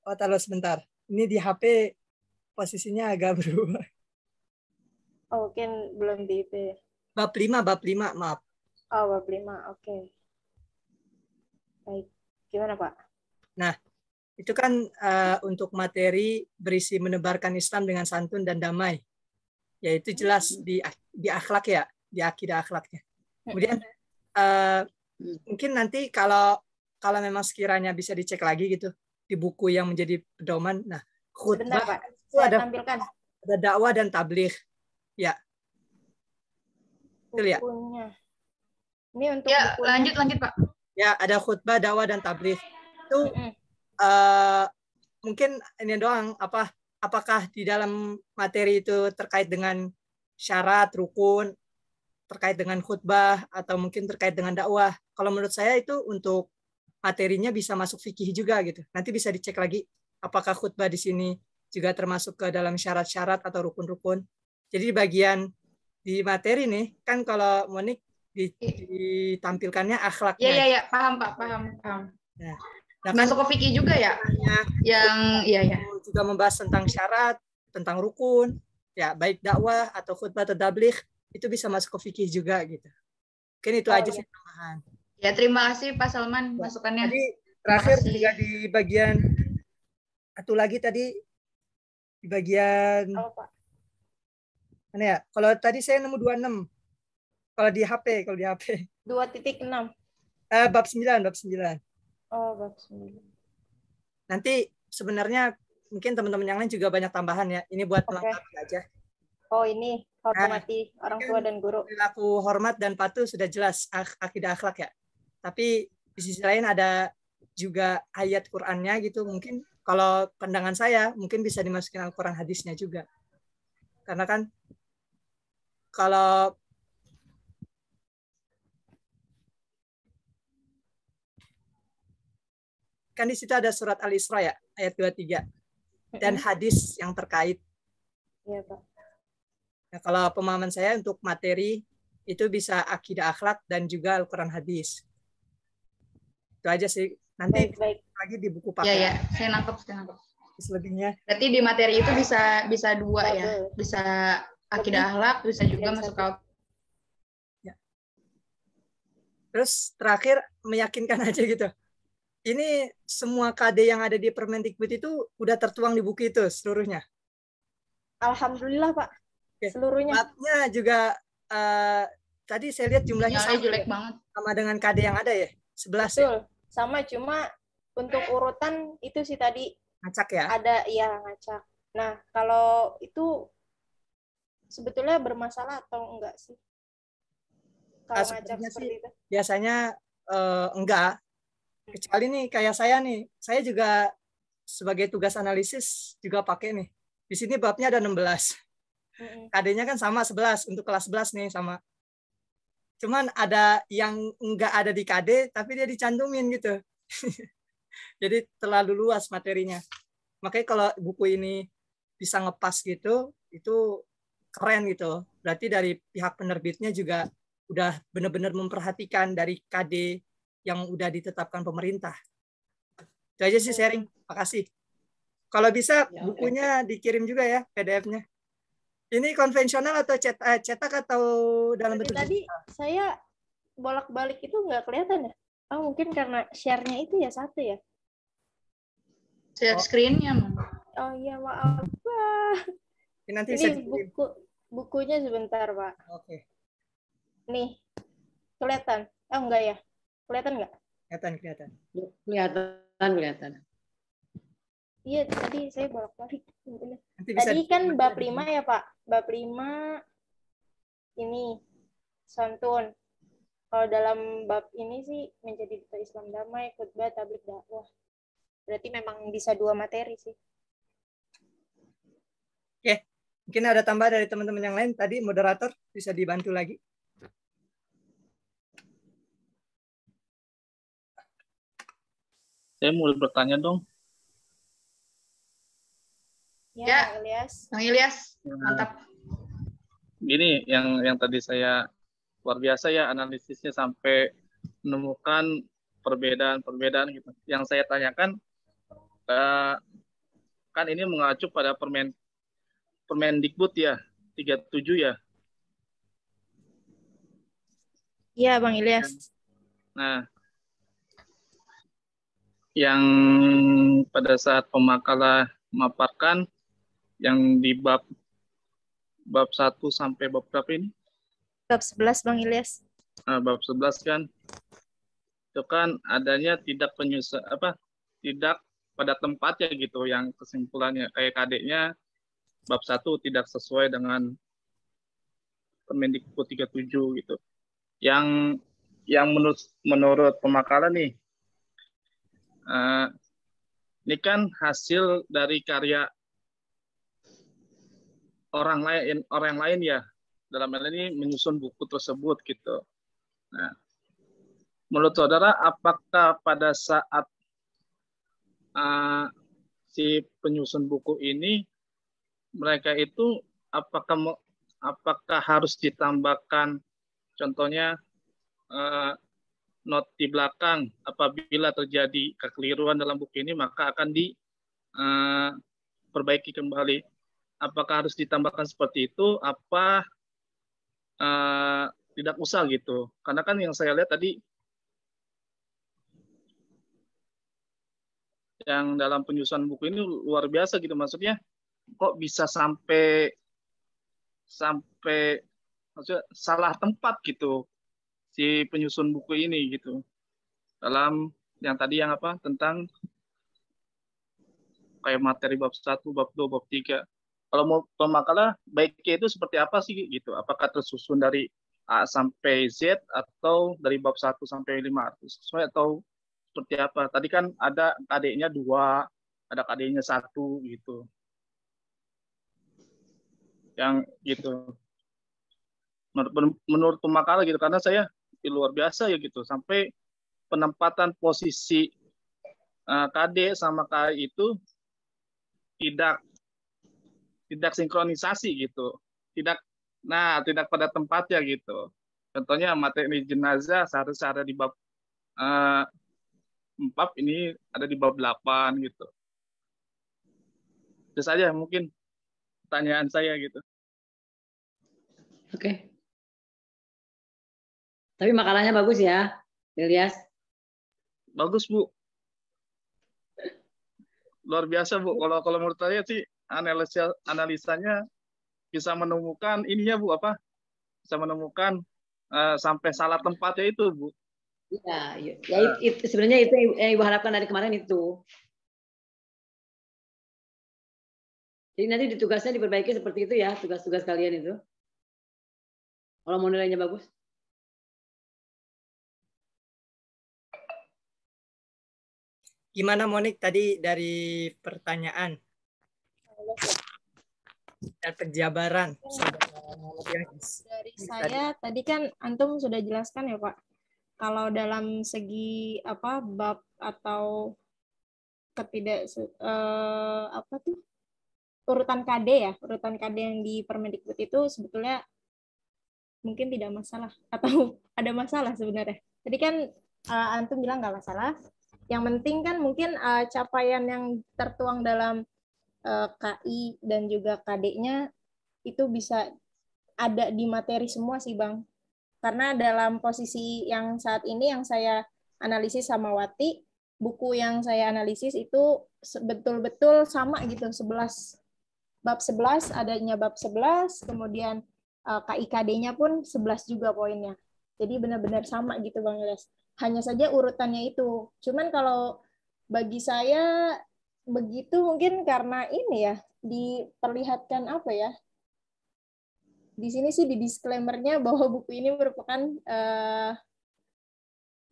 Oh, taruh sebentar. Ini di HP posisinya agak berubah. Oh, mungkin belum di itu. Bab 5, maaf. Oh, bab 5. Oke. Baik. Gimana, Pak? Nah, itu kan untuk materi berisi menebarkan Islam dengan santun dan damai. Ya, itu jelas di akhlak ya, di akidah akhlaknya. Kemudian mungkin nanti kalau memang sekiranya bisa dicek lagi gitu di buku yang menjadi pedoman. Nah, Sebentar, khutbah Pak. itu Saya ada tampilkan dakwah dan tabligh. Ya. Betul ya? bukunya. Ini untuk Ya, bukunya. lanjut Pak. Ya, ada khutbah, dakwah dan tabligh. Itu mungkin ini doang apakah di dalam materi itu terkait dengan syarat, rukun, terkait dengan khutbah atau mungkin terkait dengan dakwah. Kalau menurut saya itu untuk materinya bisa masuk fikih juga gitu. Nanti bisa dicek lagi apakah khutbah di sini juga termasuk ke dalam syarat-syarat atau rukun-rukun. Jadi di bagian di materi nih kan kalau Monik ditampilkannya akhlaknya. Iya, paham Pak, paham. Nah, masuk ke fikih juga ya? Yang iya. Juga membahas tentang syarat, tentang rukun, ya baik dakwah atau khutbah atau tabligh itu bisa masuk ke fikih juga gitu. Mungkin itu aja sih tambahan. Ya, terima kasih Pak Salman masukannya. Tadi terakhir juga di bagian satu lagi tadi di bagian mana ya? Kalau tadi saya nemu 26. Kalau di HP. 2.6. Bab 9. Oh, bab 9. Nanti sebenarnya mungkin teman-teman yang lain juga banyak tambahan ya. Ini buat melengkapi aja. Oh, ini hormati orang tua dan guru. Perilaku hormat dan patuh sudah jelas akidah akhlak ya. Tapi di sisi lain ada juga ayat Qur'annya gitu. Mungkin kalau pandangan saya mungkin bisa dimasukin Al-Qur'an hadisnya juga. Karena kan kalau kan di situ ada surat Al-Isra ya, ayat 23 dan hadis yang terkait. Iya, Pak. Nah, kalau pemahaman saya untuk materi itu bisa akidah akhlak dan juga Al-Qur'an hadis. Itu aja sih. Nanti baik. lagi di buku paket. Iya, saya nangkep. Selebihnya. Berarti di materi itu bisa dua ya. Bisa akidah akhlak, bisa juga masuk ke. Ya. Terus terakhir meyakinkan aja gitu. Ini semua KD yang ada di Permendikbud itu udah tertuang di buku itu seluruhnya. Alhamdulillah, Pak. Oke. Seluruhnya. Babnya juga tadi saya lihat jumlahnya sama, jelek banget. Sama dengan KD yang ada ya. 11 Betul. Ya? Sama, cuma untuk urutan itu sih tadi ngacak ya. Ada ngacak. Nah, kalau itu sebetulnya bermasalah atau enggak sih? Kalau ngacak seperti itu. Biasanya enggak. Kecuali nih kayak saya nih. Saya juga sebagai tugas analisis juga pakai nih. Di sini babnya ada 16. KD-nya kan sama 11 untuk kelas 11 nih sama. Cuman ada yang enggak ada di KD tapi dia dicantumin gitu. Jadi terlalu luas materinya. Makanya kalau buku ini bisa ngepas gitu, itu keren gitu. Berarti dari pihak penerbitnya juga udah benar-benar memperhatikan dari KD yang udah ditetapkan pemerintah. Itu aja sih sharing. Makasih. Kalau bisa bukunya dikirim juga ya PDF-nya. Ini konvensional atau cetak atau dalam bentuk tadi saya bolak-balik itu nggak kelihatan ya? Oh, mungkin karena share-nya itu ya satu ya? Share screen-nya. Oh iya, maaf Pak. Ini nanti bisa Ini dikirim. bukunya sebentar Pak. Oke, Nih, kelihatan? Oh enggak ya? Kelihatan nggak? kelihatan. Kelihatan. Iya, tadi saya bolak-balik. Nanti bisa Tadi kan dikirim bab aja di 5 sini. ya Pak. Bab 5 ini santun. Kalau dalam bab ini sih menjadi duta Islam damai, khutbah, tabligh dakwah. Berarti memang bisa 2 materi sih. Oke, mungkin ada tambah dari teman-teman yang lain. Tadi moderator bisa dibantu lagi. Saya mau bertanya dong. Ya. Bang Ilyas. Bang Ilyas, mantap. Gini, yang tadi saya luar biasa ya analisisnya sampai menemukan perbedaan-perbedaan gitu. Yang saya tanyakan kan ini mengacu pada Permendikbud ya, 37 ya. Iya, Bang Ilyas. Nah, yang pada saat pemakalah memaparkan yang di bab 1 sampai bab berapa ini? Bab 11 Bang Ilyas. Bab 11 kan itu kan adanya tidak tidak pada tempatnya gitu, yang kesimpulannya kayak kadeknya bab 1 tidak sesuai dengan Permendikbud 37 gitu. Yang menurut pemakalan nih, ini kan hasil dari karya orang lain ya, dalam hal ini menyusun buku tersebut gitu. Nah, menurut saudara, apakah pada saat si penyusun buku ini mereka itu apakah harus ditambahkan contohnya not di belakang, apabila terjadi kekeliruan dalam buku ini maka akan diperbaiki kembali. Apakah harus ditambahkan seperti itu? Apa tidak usah gitu? Karena kan yang saya lihat tadi yang dalam penyusunan buku ini luar biasa gitu, maksudnya kok bisa sampai maksudnya salah tempat gitu si penyusun buku ini gitu. Dalam yang tadi yang tentang kayak materi bab 1, bab 2, bab 3. Kalau mau pemakalah baiknya itu seperti apa sih gitu? Apakah tersusun dari A sampai Z atau dari bab 1 sampai 5 sesuai atau seperti apa? Tadi kan ada KD-nya 2, ada KD-nya 1 gitu. Yang gitu. Menurut pemakalah gitu, karena saya luar biasa ya gitu, sampai penempatan posisi KD sama KI itu tidak sinkronisasi gitu, tidak pada tempatnya gitu. Contohnya materi jenazah seharusnya ada di bab 4, ini ada di bab 8 gitu. Itu saja mungkin pertanyaan saya gitu. Oke. Tapi makalahnya bagus ya, Ilyas. Bagus Bu, luar biasa Bu. Kalau menurut saya sih analisanya bisa menemukan ininya Bu, bisa menemukan sampai salah tempatnya itu Bu. Ya, itu sebenarnya itu yang Ibu harapkan dari kemarin itu. Jadi nanti di tugasnya diperbaiki seperti itu ya, tugas-tugas kalian itu. Kalau mau nilainya bagus. Gimana Monik tadi dari pertanyaan dan penjabaran? Dari saya tadi kan Antum sudah jelaskan ya Pak. Kalau dalam segi bab atau urutan KD ya, urutan KD yang di Permendikbud itu sebetulnya mungkin tidak masalah atau ada masalah sebenarnya. Tadi kan Antum bilang nggak masalah. Yang penting kan mungkin capaian yang tertuang dalam KI dan juga KD-nya itu bisa ada di materi semua sih Bang. Karena dalam posisi yang saat ini yang saya analisis sama Wati, buku yang saya analisis itu betul-betul sama gitu, 11 bab 11 adanya bab 11, kemudian KIKD-nya pun 11 juga poinnya. Jadi benar-benar sama gitu Bang Ilyas. Hanya saja urutannya itu. Cuman kalau bagi saya begitu mungkin karena ini ya, diperlihatkan apa ya? Di sini sih di disclaimer-nya bahwa buku ini merupakan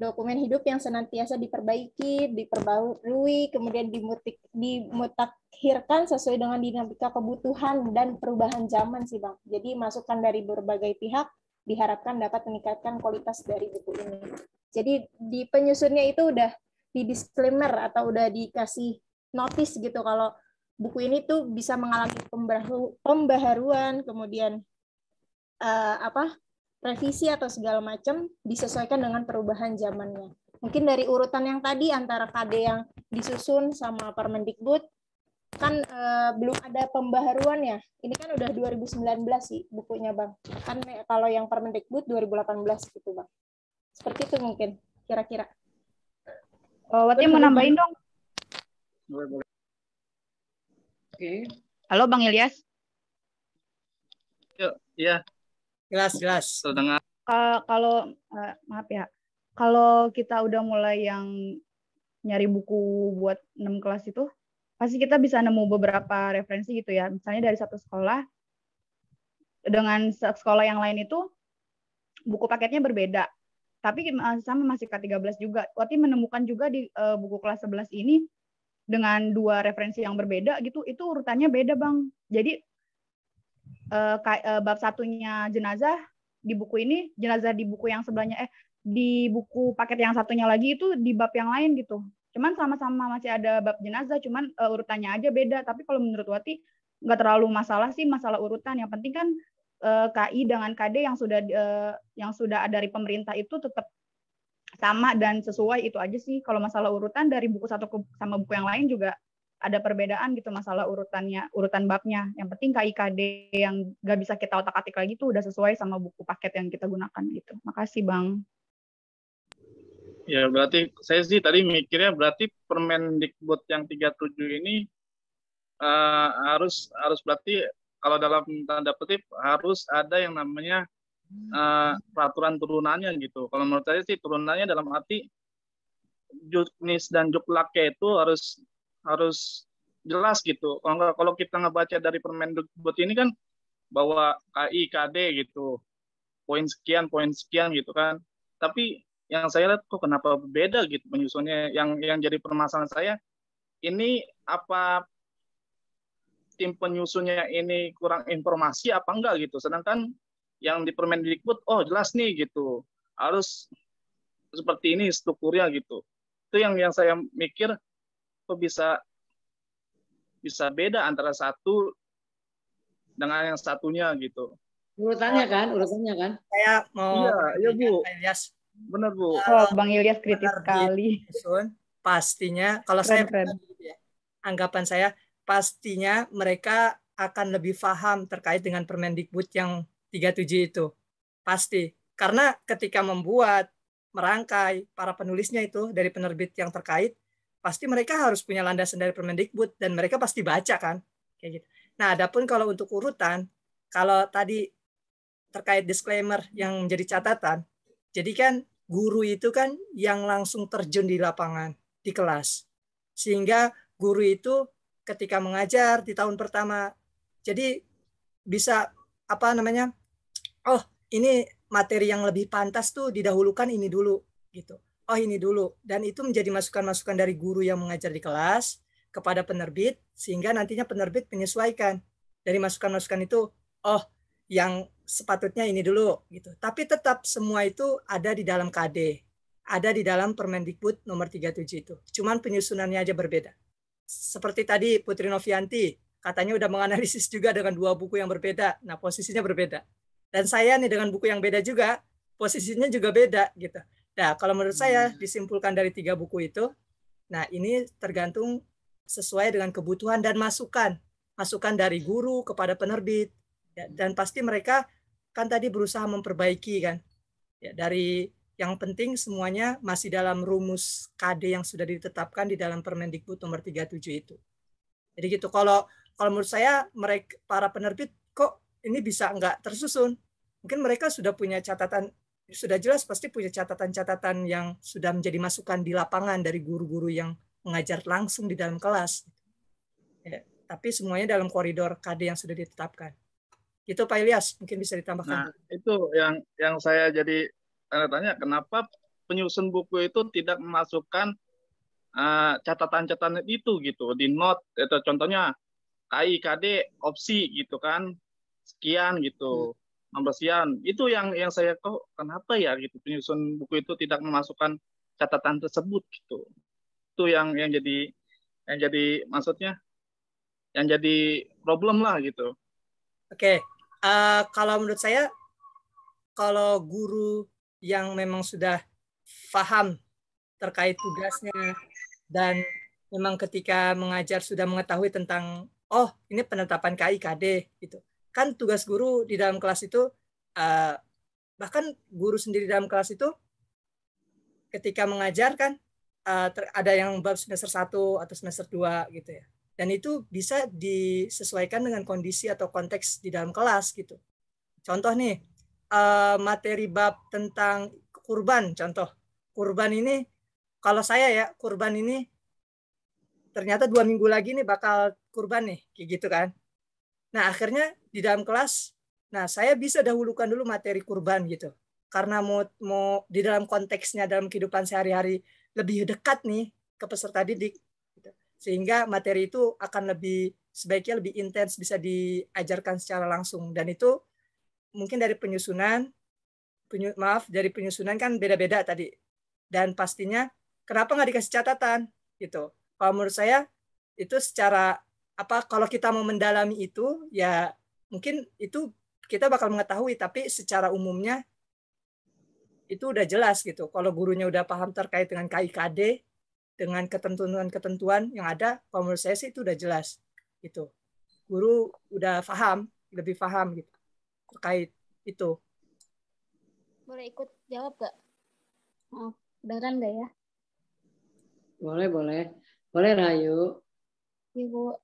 dokumen hidup yang senantiasa diperbaiki, diperbarui, kemudian dimutakhirkan sesuai dengan dinamika kebutuhan dan perubahan zaman sih Bang. Jadi masukan dari berbagai pihak diharapkan dapat meningkatkan kualitas dari buku ini. Jadi di penyusunnya itu udah di disclaimer atau udah dikasih notice gitu kalau buku ini tuh bisa mengalami pembaharuan, kemudian revisi atau segala macam disesuaikan dengan perubahan zamannya. Mungkin dari urutan yang tadi antara KD yang disusun sama Permendikbud kan belum ada pembaharuan ya. Ini kan udah 2019 sih bukunya Bang. Kan kalau yang Permendikbud 2018 gitu Bang. Seperti itu mungkin kira-kira. Wati mau nambahin dong. Boleh. Oke. Halo Bang Ilyas. Iya. Jelas. Terdengar. Kalau maaf ya, kalau kita udah mulai yang nyari buku buat 6 kelas itu, pasti kita bisa nemu beberapa referensi gitu ya. Misalnya dari satu sekolah dengan sekolah yang lain itu buku paketnya berbeda. Tapi sama masih K13 juga. Wati menemukan juga di buku kelas 11 ini dengan 2 referensi yang berbeda gitu, itu urutannya beda Bang. Jadi bab satunya jenazah di buku ini, jenazah di buku yang sebelahnya di buku paket yang satunya lagi itu di bab yang lain gitu. Cuman sama-sama masih ada bab jenazah, cuman urutannya aja beda. Tapi kalau menurut Wati nggak terlalu masalah sih masalah urutan. Yang penting kan KI dengan KD yang sudah ada dari pemerintah itu tetap sama dan sesuai, itu aja sih. Kalau masalah urutan dari buku satu sama buku yang lain juga ada perbedaan gitu masalah urutan babnya. Yang penting KIKD yang nggak bisa kita otak-atik lagi tuh udah sesuai sama buku paket yang kita gunakan gitu. Makasih Bang. Ya berarti saya sih tadi mikirnya berarti Permendikbud yang 37 ini harus berarti kalau dalam tanda kutip harus ada yang namanya peraturan turunannya gitu. Kalau menurut saya sih turunannya dalam arti juknis dan juklaknya itu harus jelas gitu. Kalau kita ngebaca dari Permendikbud ini kan bahwa KI, KD gitu, poin sekian gitu kan. Tapi yang saya lihat kok kenapa beda gitu penyusunnya. Yang jadi permasalahan saya, ini apa tim penyusunnya ini kurang informasi apa enggak gitu. Sedangkan yang di Permendikbud, oh jelas nih gitu, harus seperti ini strukturnya gitu. Itu yang saya mikir kok bisa beda antara satu dengan yang satunya gitu. Urutannya kan. Saya mau Iya Bu. Ilyas. Benar Bu. Bang Ilyas kritis sekali. Pastinya kalau saya anggapan saya pastinya mereka akan lebih paham terkait dengan Permendikbud yang 37 itu. Pasti. Karena ketika merangkai para penulisnya itu dari penerbit yang terkait, pasti mereka harus punya landasan dari Permendikbud dan mereka pasti baca kan, kayak gitu. Nah, adapun kalau untuk urutan, kalau tadi terkait disclaimer yang menjadi catatan, jadi kan guru itu kan yang langsung terjun di lapangan, di kelas, sehingga guru itu ketika mengajar di tahun pertama, jadi bisa ini materi yang lebih pantas tuh didahulukan ini dulu gitu. Ini dulu, dan itu menjadi masukan-masukan dari guru yang mengajar di kelas kepada penerbit, sehingga nantinya penerbit menyesuaikan dari masukan-masukan itu, yang sepatutnya ini dulu gitu. Tapi tetap semua itu ada di dalam KD, ada di dalam Permendikbud nomor 37 itu. Cuman penyusunannya aja berbeda. Seperti tadi Putri Novianti katanya udah menganalisis juga dengan 2 buku yang berbeda. Nah, posisinya berbeda. Dan saya nih dengan buku yang beda juga, posisinya juga beda gitu. Nah, kalau menurut saya disimpulkan dari 3 buku itu, nah ini tergantung sesuai dengan kebutuhan dan masukan dari guru kepada penerbit, ya, dan pasti mereka kan tadi berusaha memperbaiki kan, ya, dari Yang penting semuanya masih dalam rumus KD yang sudah ditetapkan di dalam Permendikbud nomor 37 itu. Jadi gitu. Kalau menurut saya mereka para penerbit kok ini bisa nggak tersusun? Mungkin mereka sudah punya catatan, sudah jelas pasti punya catatan-catatan yang sudah menjadi masukan di lapangan dari guru-guru yang mengajar langsung di dalam kelas. Ya, tapi semuanya dalam koridor KD yang sudah ditetapkan. Itu Pak Ilyas, mungkin bisa ditambahkan. Nah, itu yang saya jadi tanya, kenapa penyusun buku itu tidak memasukkan catatan-catatan itu gitu di note, itu contohnya KIKD opsi gitu kan, sekian gitu, nomor sekian. Itu yang saya kok kenapa ya gitu penyusun buku itu tidak memasukkan catatan tersebut gitu. Itu yang jadi maksudnya yang jadi problem lah gitu. Oke. Kalau menurut saya, kalau guru yang memang sudah paham terkait tugasnya dan memang ketika mengajar sudah mengetahui tentang ini penetapan KIKD gitu. Kan tugas guru di dalam kelas itu bahkan guru sendiri dalam kelas itu ketika mengajar kan ada yang bab semester 1 atau semester 2 gitu ya. Dan itu bisa disesuaikan dengan kondisi atau konteks di dalam kelas gitu. Contoh nih, materi bab tentang kurban, contoh. Kurban ini, kalau saya ya, kurban ini ternyata 2 minggu lagi nih bakal kurban nih, kayak gitu kan. Nah, akhirnya di dalam kelas, nah saya bisa dahulukan dulu materi kurban gitu. Karena mau di dalam konteksnya, dalam kehidupan sehari-hari lebih dekat nih ke peserta didik. Gitu. Sehingga materi itu akan sebaiknya lebih intens, bisa diajarkan secara langsung. Dan itu mungkin dari penyusunan kan beda-beda tadi. Dan pastinya kenapa nggak dikasih catatan gitu. Kalau menurut saya itu secara kalau kita mau mendalami itu ya mungkin itu kita bakal mengetahui, tapi secara umumnya itu udah jelas gitu. Kalau gurunya udah paham terkait dengan KIKD, dengan ketentuan-ketentuan yang ada, kalau menurut saya sih itu udah jelas gitu. Guru udah lebih paham gitu terkait itu. Boleh ikut jawab gak? Oh, beneran gak ya? Boleh Rayu. Ibu,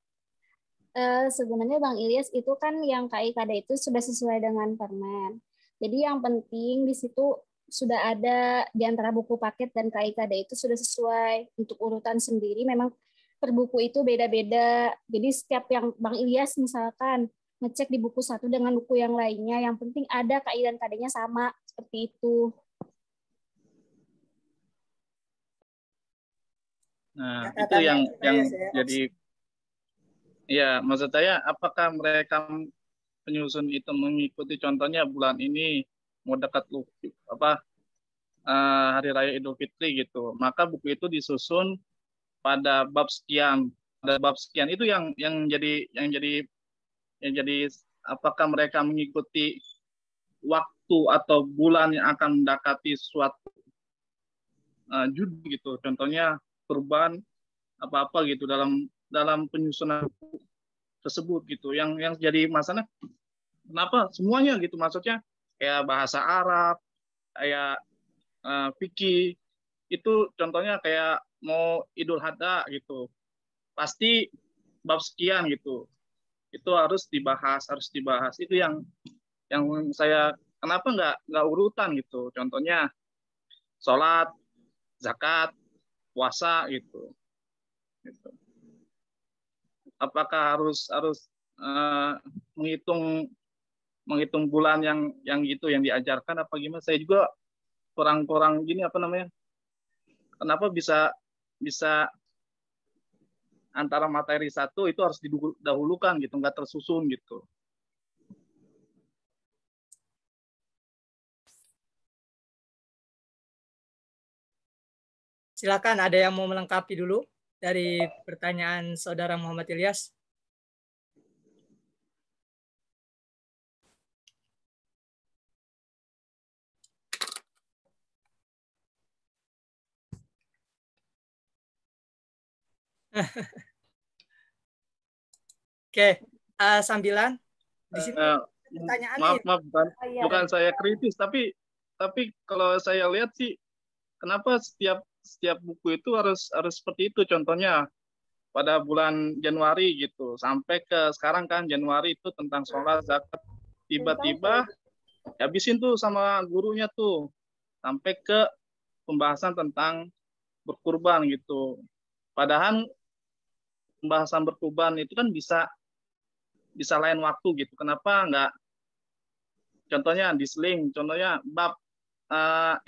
sebenarnya Bang Ilyas itu kan yang KIKD itu sudah sesuai dengan permen. Jadi yang penting di situ sudah ada di antara buku paket dan KIKD itu sudah sesuai. Untuk urutan sendiri memang per buku itu beda-beda. Jadi setiap yang Bang Ilyas misalkan ngecek di buku satu dengan buku yang lainnya, yang penting ada KI dan KD-nya sama, seperti itu. Nah, itu yang jadi ya, maksud saya apakah mereka penyusun itu mengikuti contohnya bulan ini mau dekat Hari Raya Idul Fitri gitu. Maka buku itu disusun pada bab sekian. Pada bab sekian itu yang jadi apakah mereka mengikuti waktu atau bulan yang akan mendekati suatu judul gitu. Contohnya kurban apa gitu dalam penyusunan tersebut gitu. Yang jadi masalah kenapa semuanya gitu, maksudnya kayak bahasa Arab, kayak fikih itu contohnya kayak mau Idul Adha gitu. Pasti bab sekian gitu. Itu harus dibahas. Itu yang saya kenapa nggak urutan gitu. Contohnya sholat, zakat, puasa gitu. Apakah harus menghitung bulan yang gitu yang diajarkan apa gimana? Saya juga kurang gini kenapa bisa antara materi satu itu harus didahulukan gitu, nggak tersusun gitu. Silakan, ada yang mau melengkapi dulu dari pertanyaan Saudara Muhammad Ilyas? Oke, sambilan di sini pertanyaan maaf bukan saya kritis, tapi tapi kalau saya lihat sih, kenapa setiap buku itu harus seperti itu? Contohnya pada bulan Januari gitu, sampai ke sekarang kan Januari itu tentang sholat, zakat, tiba-tiba habisin tuh sama gurunya tuh, sampai ke pembahasan tentang berkurban gitu. Padahal pembahasan berkurban itu kan bisa lain waktu gitu. Kenapa nggak? Contohnya diseling, contohnya bab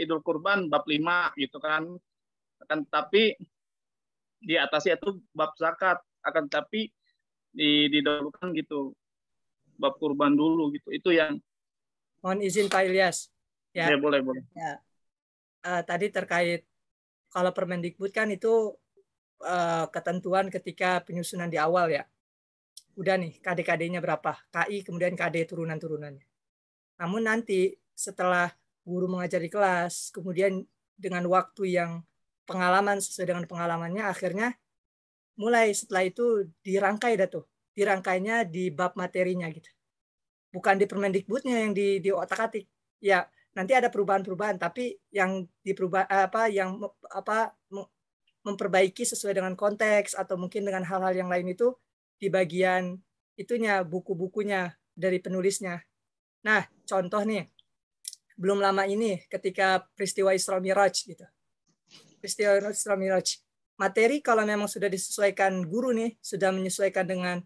Idul Kurban bab 5 gitu kan. Tapi di atasnya itu bab zakat, akan tapi didahulukan gitu bab kurban dulu gitu. Itu yang Mohon izin Pak Ilyas. Ya, boleh. ya. Tadi terkait kalau Permendikbud kan itu ketentuan ketika penyusunan di awal ya. Udah nih KD-KD-nya berapa, KI kemudian KD turunan-turunannya. Namun nanti setelah guru mengajar di kelas, kemudian dengan waktu yang pengalaman sesuai dengan pengalamannya, akhirnya mulai setelah itu dirangkai dah tuh. Dirangkainya di bab materinya gitu. Bukan di Permendikbudnya yang di otak-atik. Ya, nanti ada perubahan-perubahan, tapi yang memperbaiki sesuai dengan konteks atau mungkin dengan hal-hal yang lain itu di bagian itunya, buku-bukunya dari penulisnya. Nah, contoh nih, belum lama ini ketika peristiwa Isra Miraj gitu. Peristiwa Isra Miraj. Materi kalau memang sudah disesuaikan guru nih, sudah menyesuaikan dengan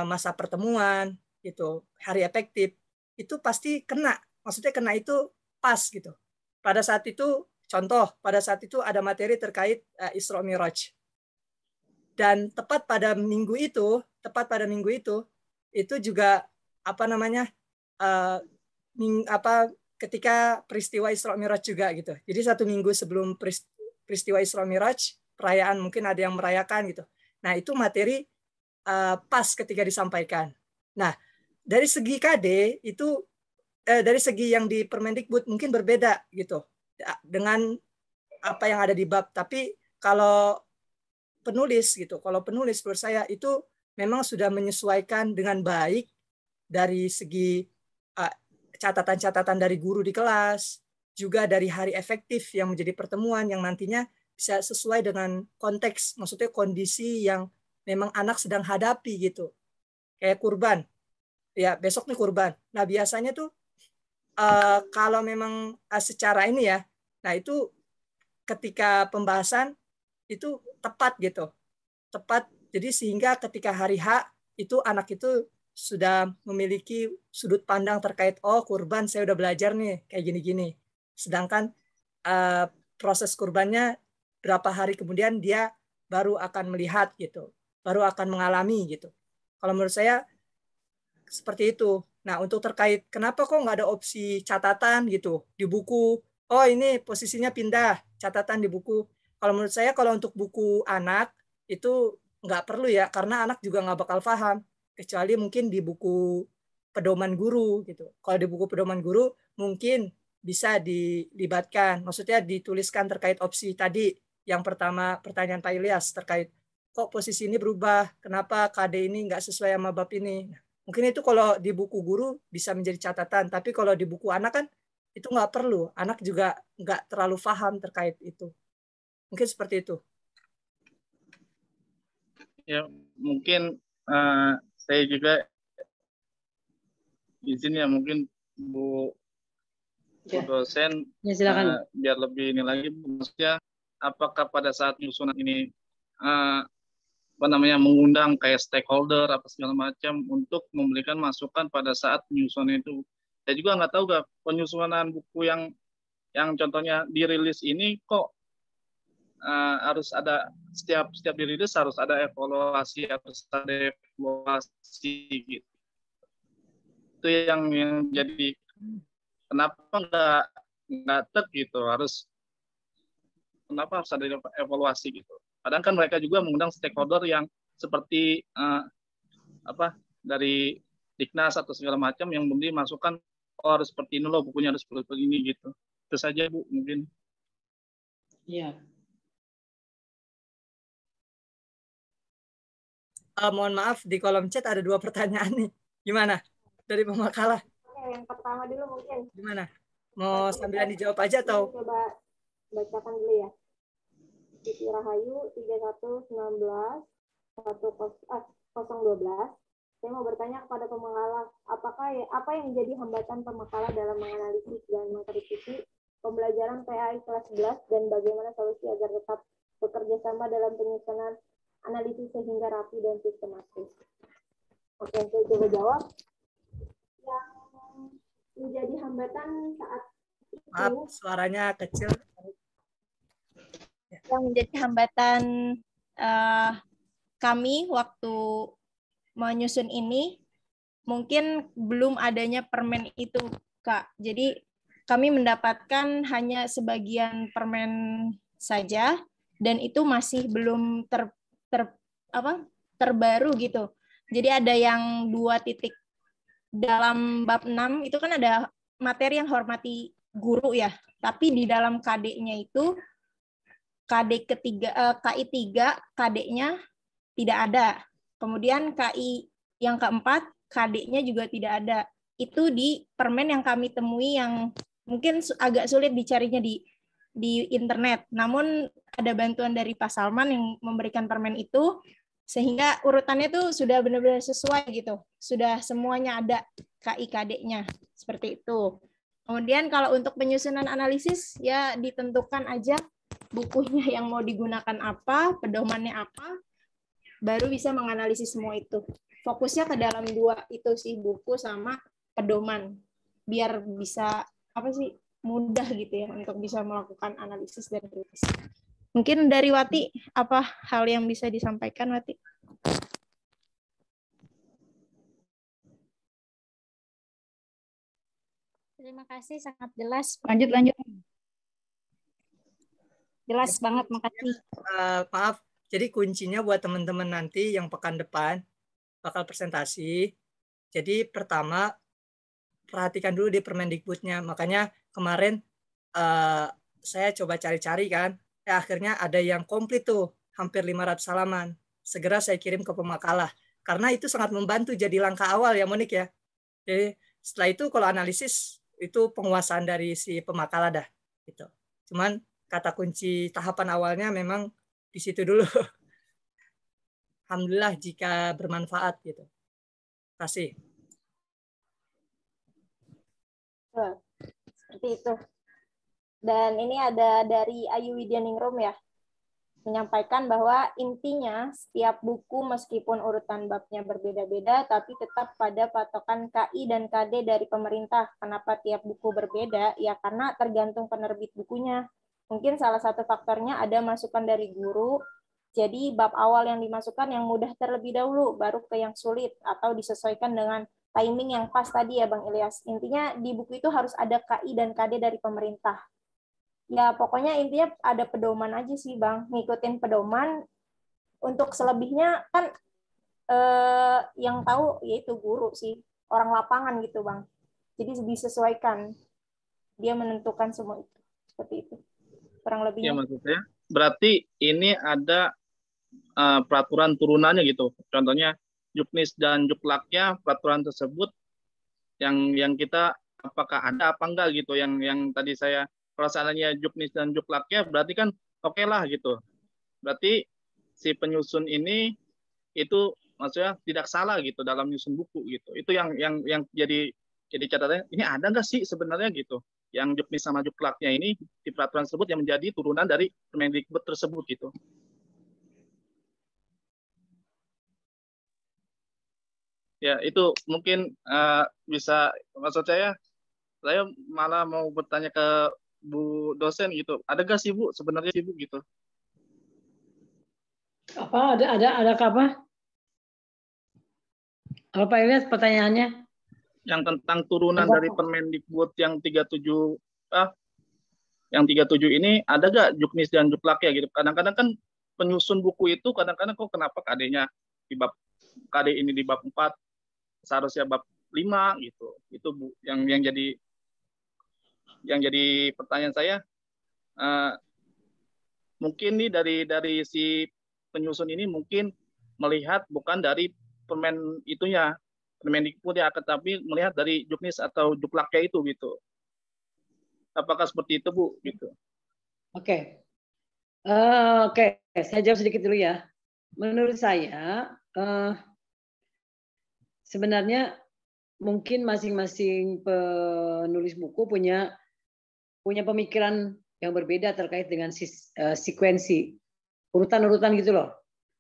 masa pertemuan, gitu, hari efektif, itu pasti kena. Maksudnya kena itu pas gitu. Pada saat itu, contoh, pada saat itu ada materi terkait Isra Miraj. Dan tepat pada minggu itu juga ketika peristiwa Isra Miraj juga gitu. Jadi 1 minggu sebelum peristiwa Isra Miraj, perayaan mungkin ada yang merayakan gitu. Nah, itu materi pas ketika disampaikan. Nah, dari segi KD itu dari segi yang di Permendikbud mungkin berbeda gitu dengan apa yang ada di bab. Tapi kalau penulis menurut saya itu memang sudah menyesuaikan dengan baik dari segi catatan-catatan dari guru di kelas, juga dari hari efektif yang menjadi pertemuan yang nantinya bisa sesuai dengan konteks, maksudnya kondisi yang memang anak sedang hadapi gitu. Kayak kurban. Ya, besok nih kurban. Nah, biasanya tuh kalau memang secara ini ya, nah itu ketika pembahasan itu tepat gitu. Tepat. Jadi sehingga ketika hari H itu anak itu sudah memiliki sudut pandang terkait kurban saya udah belajar nih kayak gini-gini. Sedangkan proses kurbannya berapa hari kemudian dia baru akan melihat gitu, baru akan mengalami gitu. Kalau menurut saya seperti itu. Nah, untuk terkait kenapa kok nggak ada opsi catatan gitu di buku? Oh, ini posisinya pindah, catatan di buku. Kalau menurut saya kalau untuk buku anak itu nggak perlu ya, karena anak juga nggak bakal paham. Kecuali mungkin di buku pedoman guru gitu. Kalau di buku pedoman guru mungkin bisa dilibatkan. Maksudnya dituliskan terkait opsi tadi. Yang pertama pertanyaan Pak Ilyas terkait kok posisi ini berubah, kenapa KD ini nggak sesuai sama bab ini. Mungkin itu kalau di buku guru bisa menjadi catatan, tapi kalau di buku anak kan itu nggak perlu. Anak juga nggak terlalu paham terkait itu. Mungkin seperti itu. Ya, mungkin saya juga izin ya, mungkin Bu dosen ya, silakan. Biar lebih ini lagi, maksudnya apakah pada saat penyusunan ini mengundang kayak stakeholder apa segala macam untuk memberikan masukan pada saat penyusunan itu. Saya juga nggak tahu penyusunan buku yang contohnya dirilis ini kok harus ada setiap dirilis harus ada evaluasi gitu. Itu yang jadi kenapa nggak gitu, kenapa harus ada evaluasi gitu. Padahal kan mereka juga mengundang stakeholder yang seperti dari Diknas atau segala macam yang memberi masukan, harus seperti ini loh bukunya, harus seperti ini gitu. Itu saja Bu mungkin. Iya. Mohon maaf di kolom chat ada 2 pertanyaan nih. Gimana? Dari pemakalah. Yang pertama dulu mungkin. Gimana? Mau sambilan dijawab aja atau? Coba bacakan dulu ya. Siti Rahayu 3119 012. Saya mau bertanya kepada pemakalah, apa yang menjadi hambatan pemakalah dalam menganalisis dan mengkritisi pembelajaran PAI kelas 11 dan bagaimana solusi agar tetap bekerja sama dalam penyusunan analisis sehingga rapi dan sistematis. Oke, saya coba jawab. Yang menjadi hambatan saat itu, Maaf, suaranya kecil. yang menjadi hambatan kami waktu menyusun ini mungkin belum adanya permen itu, Kak. Jadi kami mendapatkan hanya sebagian permen saja dan itu masih belum terbaru gitu. Jadi ada yang 2 titik dalam bab 6 itu kan ada materi yang hormati guru ya. Tapi di dalam KD-nya itu KI 3 KD-nya tidak ada. Kemudian KI yang keempat, KD-nya juga tidak ada. Itu di permen yang kami temui yang mungkin agak sulit dicarinya di internet. Namun ada bantuan dari Pak Salman yang memberikan permen itu, sehingga urutannya tuh sudah benar-benar sesuai gitu. Sudah semuanya ada KI KD-nya. Seperti itu. Kemudian kalau untuk penyusunan analisis, ya ditentukan aja bukunya yang mau digunakan apa, pedomannya apa, baru bisa menganalisis semua itu. Fokusnya ke dalam 2 itu sih, buku sama pedoman, biar bisa mudah gitu ya untuk bisa melakukan analisis dan kritis. Mungkin dari Wati, apa hal yang bisa disampaikan, Wati? Terima kasih, sangat jelas. Lanjut. Jelas banget, makasih. Maaf, jadi kuncinya buat teman-teman nanti yang pekan depan bakal presentasi. Jadi pertama, perhatikan dulu di Permendikbudnya. Makanya kemarin saya coba cari-cari kan, akhirnya ada yang komplit tuh, hampir 500 halaman. Segera saya kirim ke pemakalah. Karena itu sangat membantu jadi langkah awal ya, Monik ya. Jadi setelah itu kalau analisis, itu penguasaan dari si pemakalah dah. Gitu. Cuman kata kunci tahapan awalnya memang di situ dulu. Alhamdulillah jika bermanfaat gitu. Terima kasih. Seperti itu. Dan ini ada dari Ayu Widyaningrum ya, menyampaikan bahwa intinya setiap buku meskipun urutan babnya berbeda-beda, tapi tetap pada patokan KI dan KD dari pemerintah. Kenapa tiap buku berbeda? Ya karena tergantung penerbit bukunya. Mungkin salah satu faktornya ada masukan dari guru, jadi bab awal yang dimasukkan yang mudah terlebih dahulu, baru ke yang sulit, atau disesuaikan dengan timing yang pas tadi ya Bang Ilyas. Intinya di buku itu harus ada KI dan KD dari pemerintah. Ya pokoknya intinya ada pedoman aja sih Bang, ngikutin pedoman. Untuk selebihnya kan yang tahu yaitu guru sih, orang lapangan gitu Bang. Jadi disesuaikan, dia menentukan semua itu. Seperti itu. Kurang lebihnya. Ya maksudnya berarti ini ada peraturan turunannya gitu. Contohnya Juknis dan Juklaknya, peraturan tersebut yang kita apakah ada apa enggak gitu. Yang tadi saya kalau seandainya Juknis dan Juklaknya berarti kan oke lah gitu. Berarti si penyusun ini itu maksudnya tidak salah gitu dalam nyusun buku gitu. Itu yang jadi catatannya, ini ada nggak sih sebenarnya gitu. Yang Juknis sama Juklaknya ini di peraturan tersebut yang menjadi turunan dari Permendikbud tersebut gitu. Ya itu mungkin bisa, maksud saya malah mau bertanya ke Bu dosen gitu. Ada nggak sih Bu sebenarnya sih Bu gitu? Apa ada apa? Apa Ilyas pertanyaannya? Yang tentang turunan dari Permendikbud yang 37 ini ada nggak Juknis dan Juklaknya gitu. Kadang-kadang kan penyusun buku itu kadang-kadang kok kenapa KD-nya di bab KD ini di bab 4 seharusnya bab 5 gitu. Itu Bu yang jadi pertanyaan saya. Mungkin nih dari si penyusun ini mungkin melihat bukan dari permen itunya, Permendikbud ya, tetapi melihat dari Juknis atau Juklaknya itu gitu. Apakah seperti itu, Bu? Gitu. Oke. Oke, saya jawab sedikit dulu ya. Menurut saya, sebenarnya mungkin masing-masing penulis buku punya pemikiran yang berbeda terkait dengan sekuensi, urutan-urutan gitu loh.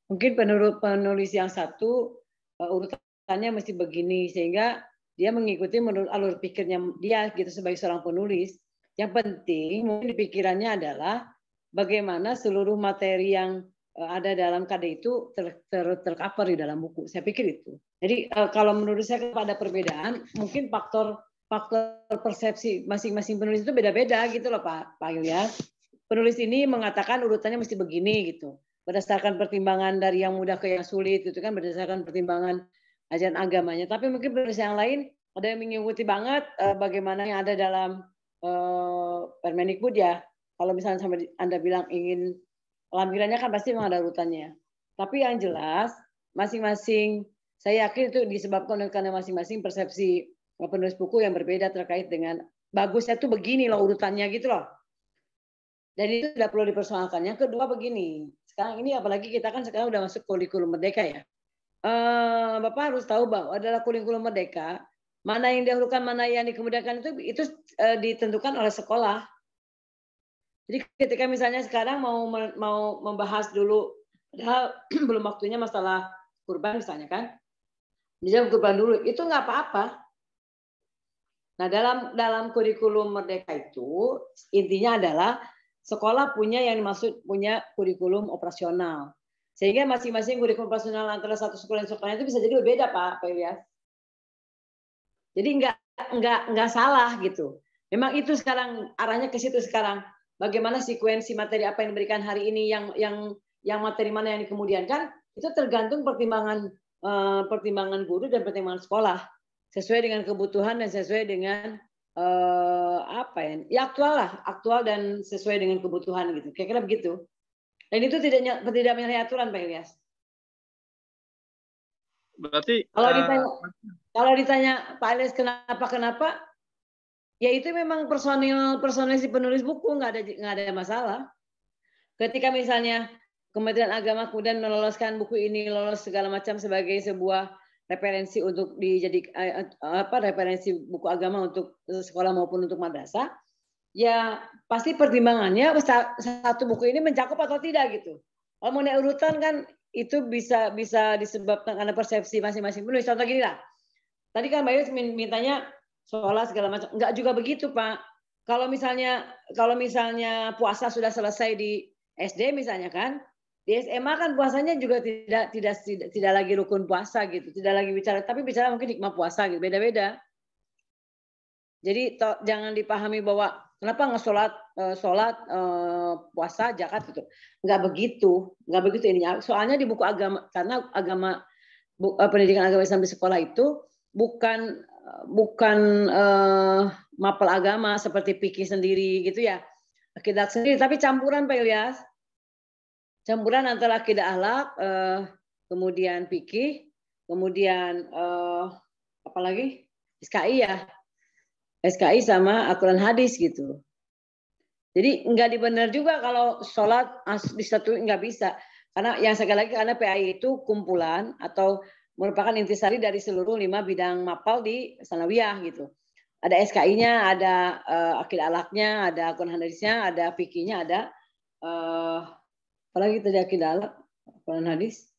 Mungkin penulis yang satu urutannya mesti begini, sehingga dia mengikuti menurut alur pikirnya dia gitu sebagai seorang penulis. Yang penting mungkin pikirannya adalah bagaimana seluruh materi yang ada dalam KD itu tercover di dalam buku. Saya pikir itu. Jadi kalau menurut saya pada perbedaan, mungkin faktor persepsi masing-masing penulis itu beda-beda gitu loh Pak Ilyas. Penulis ini mengatakan urutannya mesti begini gitu. Berdasarkan pertimbangan dari yang mudah ke yang sulit gitu kan, berdasarkan pertimbangan ajaran agamanya. Tapi mungkin penulis yang lain ada yang mengikuti banget bagaimana yang ada dalam Permendikbud ya. Kalau misalnya sampai Anda bilang ingin lampirannya kan pasti memang ada urutannya. Tapi yang jelas masing-masing, saya yakin itu disebabkan karena masing-masing persepsi penulis buku yang berbeda terkait dengan bagusnya tuh begini loh urutannya gitu loh. Dan itu tidak perlu dipersoalkan. Yang kedua begini, sekarang ini apalagi kita kan sekarang udah masuk kurikulum merdeka ya. Bapak harus tahu bahwa adalah kurikulum merdeka, mana yang didahulukan, mana yang dikemudiankan itu ditentukan oleh sekolah. Jadi ketika misalnya sekarang mau membahas dulu, padahal belum waktunya masalah kurban misalnya kan, dijawab kurban dulu, itu nggak apa-apa. Nah dalam kurikulum merdeka itu intinya adalah sekolah punya yang dimaksud punya kurikulum operasional, sehingga masing-masing kurikulum operasional antara satu sekolah dan sekolah itu bisa jadi berbeda Pak Ilyas. Jadi nggak salah gitu. Memang itu sekarang arahnya ke situ sekarang. Bagaimana sekuensi materi apa yang diberikan hari ini, yang materi mana yang dikemudiankan, itu tergantung pertimbangan guru dan pertimbangan sekolah sesuai dengan kebutuhan dan sesuai dengan aktual dan sesuai dengan kebutuhan gitu. Kira-kira begitu. Dan itu tidak menyalahi aturan Pak Ilyas. Berarti kalau ditanya Pak Ilyas kenapa? Ya itu memang personil si penulis buku nggak ada masalah. Ketika misalnya Kementerian Agama kemudian meloloskan buku ini lolos segala macam sebagai sebuah referensi untuk referensi buku agama untuk sekolah maupun untuk madrasah, ya pasti pertimbangannya satu buku ini mencakup atau tidak gitu. Kalau mau naik urutan kan itu bisa disebabkan karena persepsi masing-masing penulis. Contoh gini lah, tadi kan Mbak Yus mintanya sholat segala macam, enggak juga begitu Pak. Kalau misalnya puasa sudah selesai di SD misalnya kan, di SMA kan puasanya juga tidak lagi rukun puasa gitu, tidak lagi bicara, tapi bicara mungkin hikmah puasa gitu, beda-beda. Jadi jangan dipahami bahwa kenapa nggak sholat puasa zakat gitu, nggak begitu ini. Soalnya di buku agama, karena pendidikan agama Islam di sekolah itu bukan mapel agama seperti fikih sendiri gitu ya, akidah sendiri, tapi campuran Pak Ilyas. Campuran antara akidah akhlak, kemudian fikih, kemudian apalagi SKI ya. SKI sama Al-Quran hadis gitu. Jadi nggak dibenar juga kalau sholat disatuin, nggak bisa. Karena yang sekali lagi karena PAI itu kumpulan atau merupakan intisari dari seluruh 5 bidang mapal di sanawiyah gitu. Ada SKI-nya, ada akidah akhlaknya, ada Al-Quran hadisnya, ada fikihnya, ada apalagi tadi akidah akhlak, Al-Quran hadis,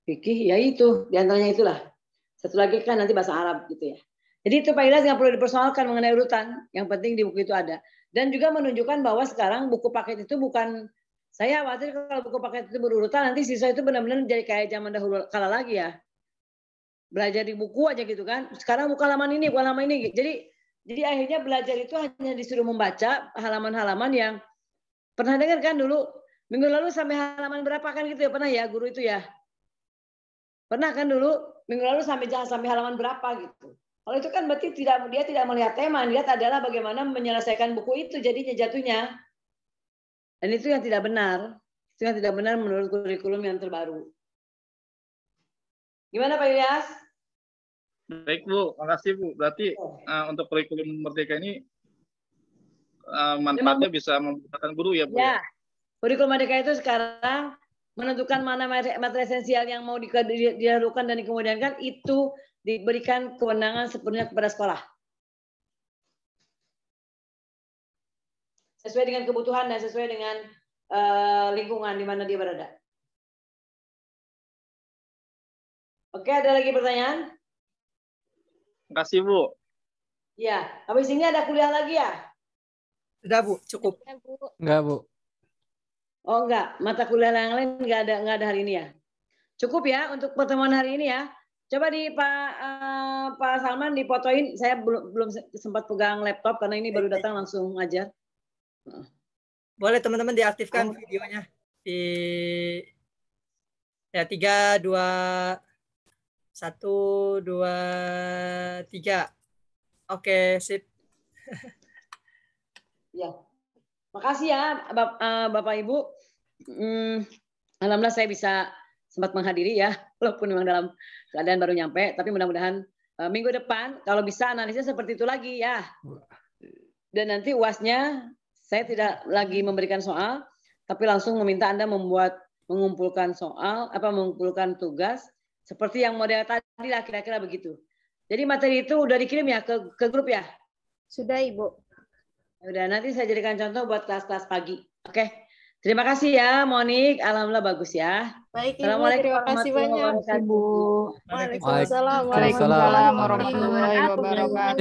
fikih, ya itu diantaranya itulah. Satu lagi kan nanti bahasa Arab gitu ya. Jadi itu Pak Ilyas nggak perlu dipersoalkan mengenai urutan. Yang penting di buku itu ada. Dan juga menunjukkan bahwa sekarang buku paket itu bukan, saya khawatir kalau buku paket itu berurutan nanti siswa itu benar-benar jadi kayak zaman dahulu kala lagi ya. Belajar di buku aja gitu kan. Sekarang buka halaman ini, buka halaman ini. Jadi akhirnya belajar itu hanya disuruh membaca halaman-halaman yang pernah dengar kan dulu minggu lalu sampai halaman berapa kan gitu ya, pernah ya guru itu ya. Pernah kan dulu minggu lalu sampai halaman berapa gitu. Kalau itu kan berarti dia tidak melihat tema, lihat adalah bagaimana menyelesaikan buku itu jadinya jatuhnya. Dan itu yang tidak benar. Itu yang tidak benar menurut kurikulum yang terbaru. Gimana Pak Ilyas? Baik Bu, makasih Bu. Berarti untuk kurikulum merdeka ini manfaatnya bisa memudahkan guru ya, Bu. Ya, kurikulum Merdeka itu sekarang menentukan mana materi esensial yang mau dilakukan dan dikemudiankan, itu diberikan kewenangan sepenuhnya kepada sekolah. Sesuai dengan kebutuhan dan sesuai dengan lingkungan di mana dia berada. Oke, ada lagi pertanyaan? Terima kasih, Bu. Ya, habis ini ada kuliah lagi ya? Sudah, Bu, cukup. Ya, Bu. Enggak, Bu. Oh enggak, mata kuliah yang lain enggak ada hari ini ya. Cukup ya untuk pertemuan hari ini ya. Coba di Pak Salman difotoin. Saya belum sempat pegang laptop karena ini baru datang langsung ajar. Boleh teman-teman diaktifkan videonya di ya 3 2 1 2 3. Oke, sip. Ya. Makasih ya Bapak Ibu. Alhamdulillah saya bisa sempat menghadiri ya, walaupun memang dalam keadaan baru nyampe, tapi mudah-mudahan minggu depan kalau bisa analisnya seperti itu lagi ya. Dan nanti UASnya saya tidak lagi memberikan soal, tapi langsung meminta Anda mengumpulkan mengumpulkan tugas seperti yang model tadi lah, kira-kira begitu. Jadi materi itu udah dikirim ya ke grup ya? Sudah, Ibu. Udah, nanti saya jadikan contoh buat kelas-kelas pagi. Oke. Terima kasih ya, Monik. Alhamdulillah bagus ya. Baik, Ibu. Terima kasih banyak. Ibu. Waalaikumsalam Waalaikumsalam warahmatullahi wabarakatuh.